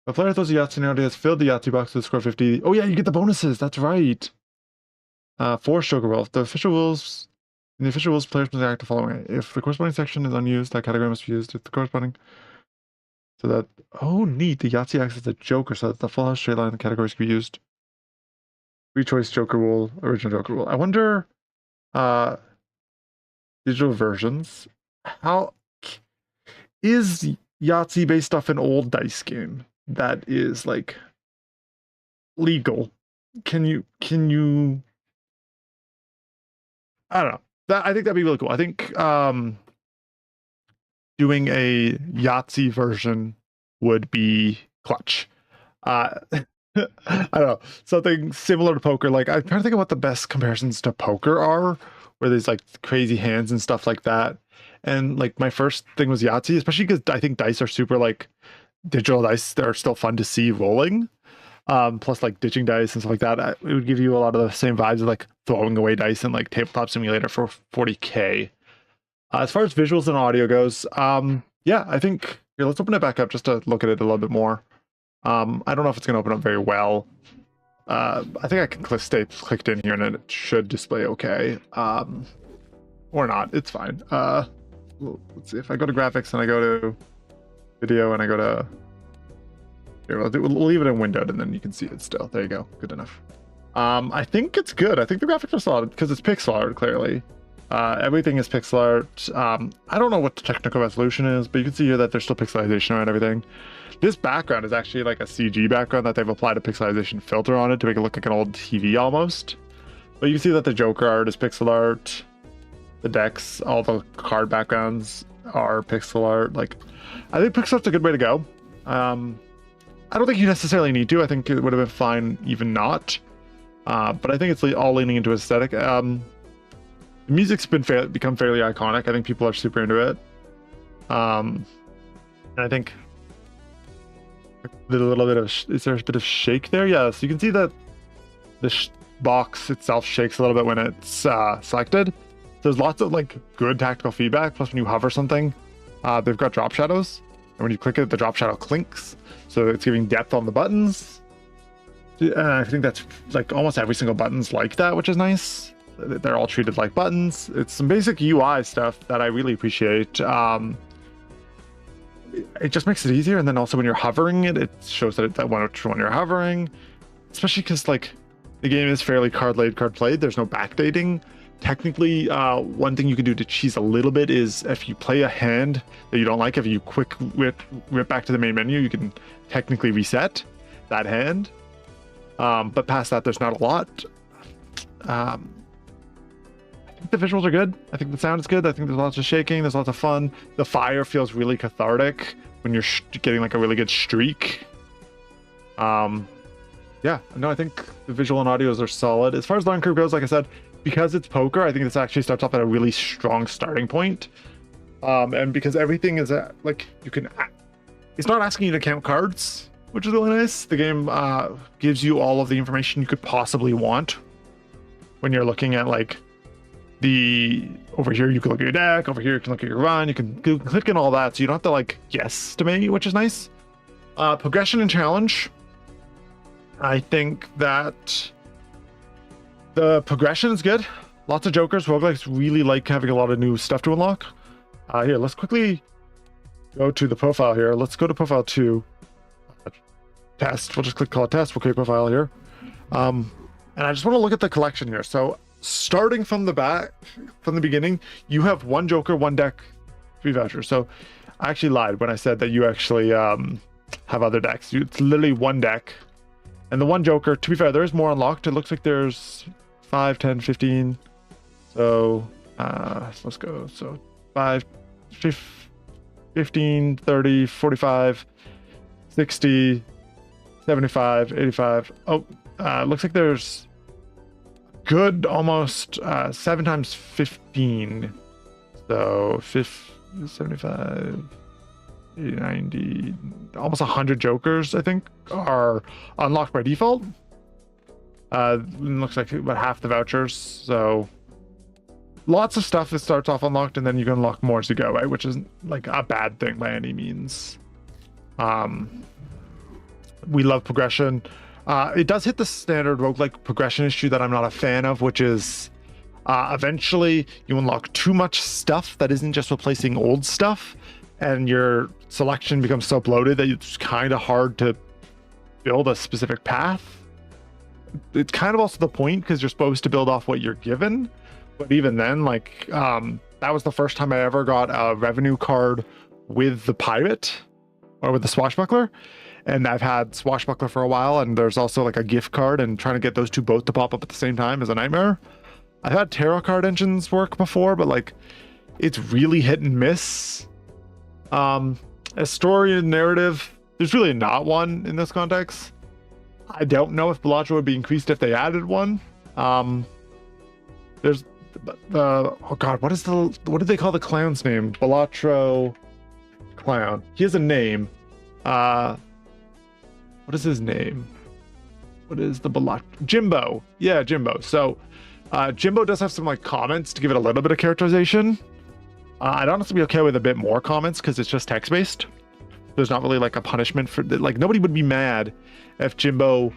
A player throws a Yahtzee nowadays filled the Yahtzee box with score 50. Oh yeah, you get the bonuses. That's right. Force Joker rule. In the official rules, players must act the following. If the corresponding section is unused, that category must be used. If the corresponding, so that neat. The Yahtzee acts as a Joker, so that the full house straight line categories can be used. Free choice Joker rule, original Joker rule. I wonder, digital versions. How is Yahtzee based off an old dice game that is like legal? Can you I don't know. I think that'd be really cool. I think doing a Yahtzee version would be clutch. I don't know, something similar to poker. Like I'm trying to think of what the best comparisons to poker are, where there's like crazy hands and stuff like that. And like my first thing was Yahtzee, especially because I think dice are super like digital dice. They're still fun to see rolling. Plus like ditching dice and stuff like that. It would give you a lot of the same vibes of like throwing away dice and like tabletop simulator for 40K. As far as visuals and audio goes, yeah, I think here, let's open it back up just to look at it a little bit more. I don't know if it's going to open up very well. I think I can stay clicked in here and it should display okay. Or not, it's fine. Let's see, if I go to graphics and I go to video and I go to, here, we'll leave it in windowed and then you can see it still. There you go, good enough. I think it's good. I think the graphics are solid because it's pixel art, clearly. Everything is pixel art. I don't know what the technical resolution is, but you can see here that there's still pixelization around everything. This background is actually like a CG background that they've applied a pixelization filter on it to make it look like an old TV almost. But you can see that the Joker art is pixel art. The decks, all the card backgrounds are pixel art. Like, I think pixel art's a good way to go. I don't think you necessarily need to. I think it would have been fine even not. But I think it's all leaning into aesthetic. The music's become fairly iconic. I think people are super into it. And I think there's a little bit of, is there a bit of shake there? Yeah, so you can see that the box itself shakes a little bit when it's selected. There's lots of like good tactical feedback. Plus when you hover something, they've got drop shadows. And when you click it, the drop shadow clinks. So it's giving depth on the buttons. I think that's like almost every single button's like that, which is nice. They're all treated like buttons. It's some basic UI stuff that I really appreciate. It just makes it easier. And then also when you're hovering it, it shows that which one you're hovering. Especially because like the game is fairly card laid, card played. There's no backdating. Technically, one thing you can do to cheese a little bit is if you play a hand that you don't like, if you quick rip back to the main menu, you can technically reset that hand. But past that, there's not a lot. I think the visuals are good. I think the sound is good. I think there's lots of shaking. There's lots of fun. The fire feels really cathartic when you're getting like a really good streak. Yeah, no, I think the visual and audios are solid. As far as learning curve goes, like I said, because it's poker, I think this actually starts off at a really strong starting point. And because everything is like you can, it's not asking you to count cards, which is really nice. The game gives you all of the information you could possibly want when you're looking at like over here you can look at your deck, over here you can look at your run, you can click in all that, so you don't have to like guesstimate, which is nice. Progression and challenge. I think that the progression is good. Lots of jokers. Roguelikes really like having a lot of new stuff to unlock. Here, let's quickly go to the profile here. Let's go to profile 2. Test. We'll just call it test. We'll create profile here. And I just want to look at the collection here. So starting from the beginning, you have 1 Joker, 1 deck, 3 vouchers. So I actually lied when I said that you actually have other decks. It's literally 1 deck. And the 1 Joker, to be fair, there is more unlocked. It looks like there's 5, 10, 15. So let's go. So 5, 15, 30, 45, 60, 75, 85. Oh, looks like there's good almost 7 times 15. So 75, 80, 90, almost 100 Jokers, I think, are unlocked by default. Looks like about half the vouchers. So lots of stuff that starts off unlocked, and then you can unlock more as you go, right? Which isn't like a bad thing by any means. We love progression. It does hit the standard roguelike progression issue that I'm not a fan of, which is eventually you unlock too much stuff that isn't just replacing old stuff, and your selection becomes so bloated that it's kind of hard to build a specific path. It's kind of also the point, because you're supposed to build off what you're given. But even then, like, that was the first time I ever got a revenue card with the pirate or with the swashbuckler. And I've had swashbuckler for a while, and there's also like a gift card, and trying to get those two both to pop up at the same time is a nightmare. I've had tarot card engines work before, but like, it's really hit and miss. A story and narrative, there's really not one in this context. I don't know if Balatro would be increased if they added one. There's oh god, what did they call the clown's name? Balatro clown. He has a name. What is his name? What is the Balatro? Jimbo. Yeah, Jimbo. So Jimbo does have some like comments to give it a little bit of characterization. I'd honestly be okay with a bit more comments, because it's just text based. There's not really like a punishment for, like, nobody would be mad if Jimbo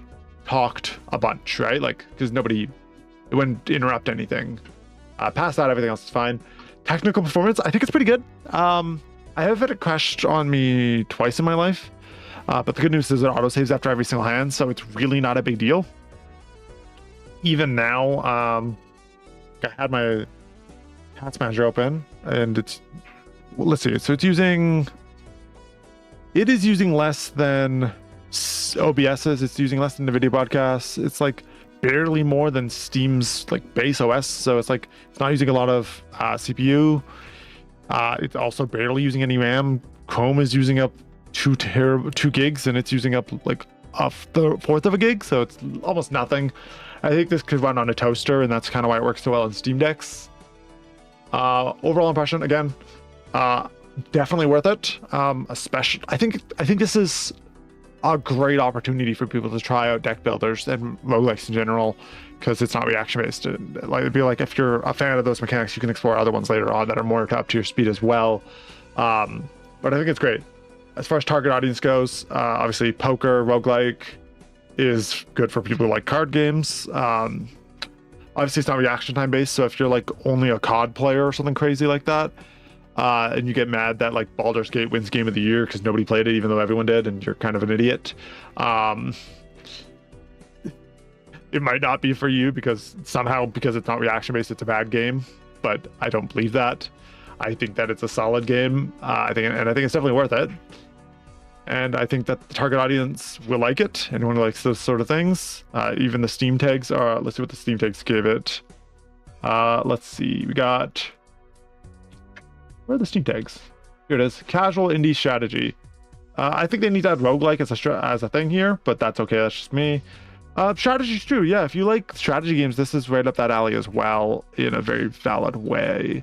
talked a bunch, right? Like, because it wouldn't interrupt anything. Past that, everything else is fine. Technical performance, I think it's pretty good. I have had it crashed on me twice in my life, but the good news is it auto saves after every single hand, so it's really not a big deal. Even now, I had my Task Manager open, and it's, well, let's see. So it is using less than OBS's. It's using less than the video broadcasts. It's like barely more than Steam's like base OS. So it's like, it's not using a lot of CPU. It's also barely using any RAM. Chrome is using up 2 gigs, and it's using up like a fourth of a gig. So it's almost nothing. I think this could run on a toaster, and that's kind of why it works so well in Steam decks. Overall impression, again, definitely worth it. Especially, I think this is a great opportunity for people to try out deck builders and roguelikes in general, because it's not reaction based. Like, it'd be like, if you're a fan of those mechanics, you can explore other ones later on that are more up to your speed as well. But I think it's great. As far as target audience goes, obviously poker, roguelike is good for people who like card games. Obviously it's not reaction time based, so if you're like only a COD player or something crazy like that, and you get mad that like Baldur's Gate wins Game of the Year because nobody played it even though everyone did, and you're kind of an idiot, it might not be for you, because it's not reaction based, it's a bad game. But I don't believe that. I think that it's a solid game. I think it's definitely worth it. And I think that the target audience will like it. Anyone who likes those sort of things. Even the Steam tags are, let's see what the Steam tags give it. Let's see, we got, where are the Steam tags? Here it is, casual indie strategy. I think they need to add roguelike as a thing here, but that's okay, that's just me. Strategy's true, yeah, if you like strategy games, this is right up that alley as well, in a very valid way.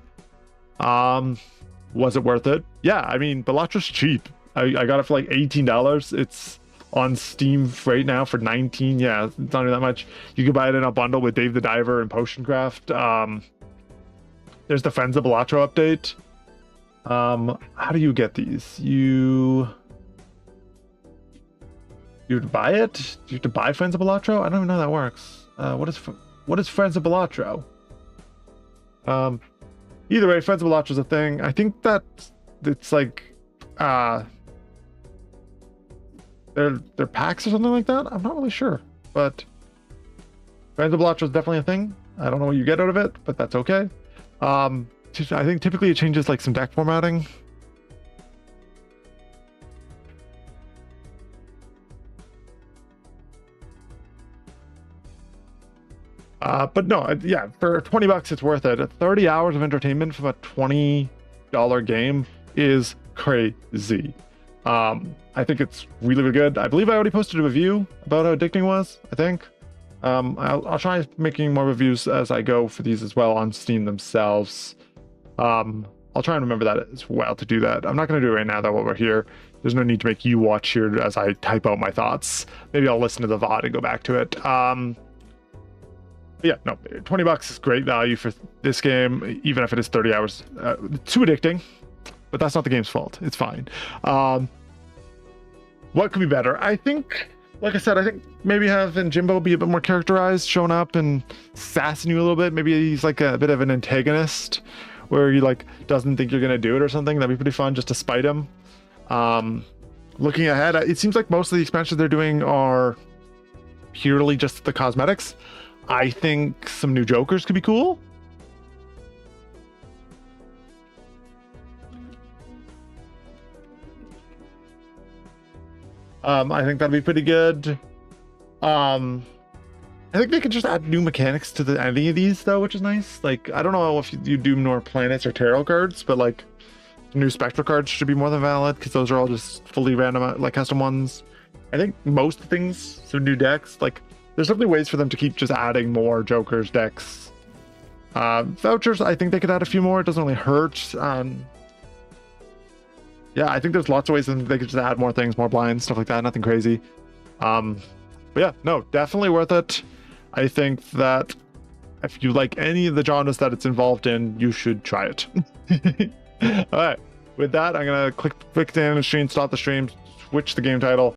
Was it worth it? Yeah, I mean, Balatro's cheap. I got it for like $18. It's on Steam right now for $19. Yeah, it's not even that much. You can buy it in a bundle with Dave the Diver and Potioncraft. There's the Friends of Balatro update. How do you get these? You buy it? Do you have to buy Friends of Balatro? I don't even know how that works. What is Friends of Balatro? Either way, Friends of Balatro is a thing. I think that it's like they're packs or something like that. I'm not really sure, but Friends of Balatro is definitely a thing. I don't know what you get out of it, but that's okay. I think typically it changes like some deck formatting. But no, yeah, for $20 it's worth it. 30 hours of entertainment from a $20 game is crazy. I think it's really, really good. I believe I already posted a review about how addicting it was, I think. I'll try making more reviews as I go for these as well on Steam themselves. I'll try and remember that as well to do that. I'm not going to do it right now though while we're here. There's no need to make you watch here as I type out my thoughts. Maybe I'll listen to the VOD and go back to it. Yeah, no, $20 is great value for this game, even if it is 30 hours. Too addicting, but that's not the game's fault. It's fine. What could be better? I think, like I said, I think maybe having Jimbo be a bit more characterized, showing up and sassing you a little bit. Maybe he's like a bit of an antagonist where he like doesn't think you're gonna do it or something. That'd be pretty fun just to spite him. Looking ahead, it seems like most of the expansions they're doing are purely just the cosmetics. I think some new Jokers could be cool. I think that'd be pretty good. I think they could just add new mechanics to any of these though, which is nice. Like, I don't know if you do more planets or tarot cards, but like new spectral cards should be more than valid because those are all just fully random, like custom ones. I think most things, some new decks, like there's definitely ways for them to keep just adding more Jokers decks. Vouchers, I think they could add a few more. It doesn't really hurt. Yeah, I think there's lots of ways that they could just add more things, more blinds, stuff like that. Nothing crazy. But yeah, no, definitely worth it. I think that if you like any of the genres that it's involved in, you should try it. All right, with that, I'm gonna click the end of the stream, stop the stream, switch the game title,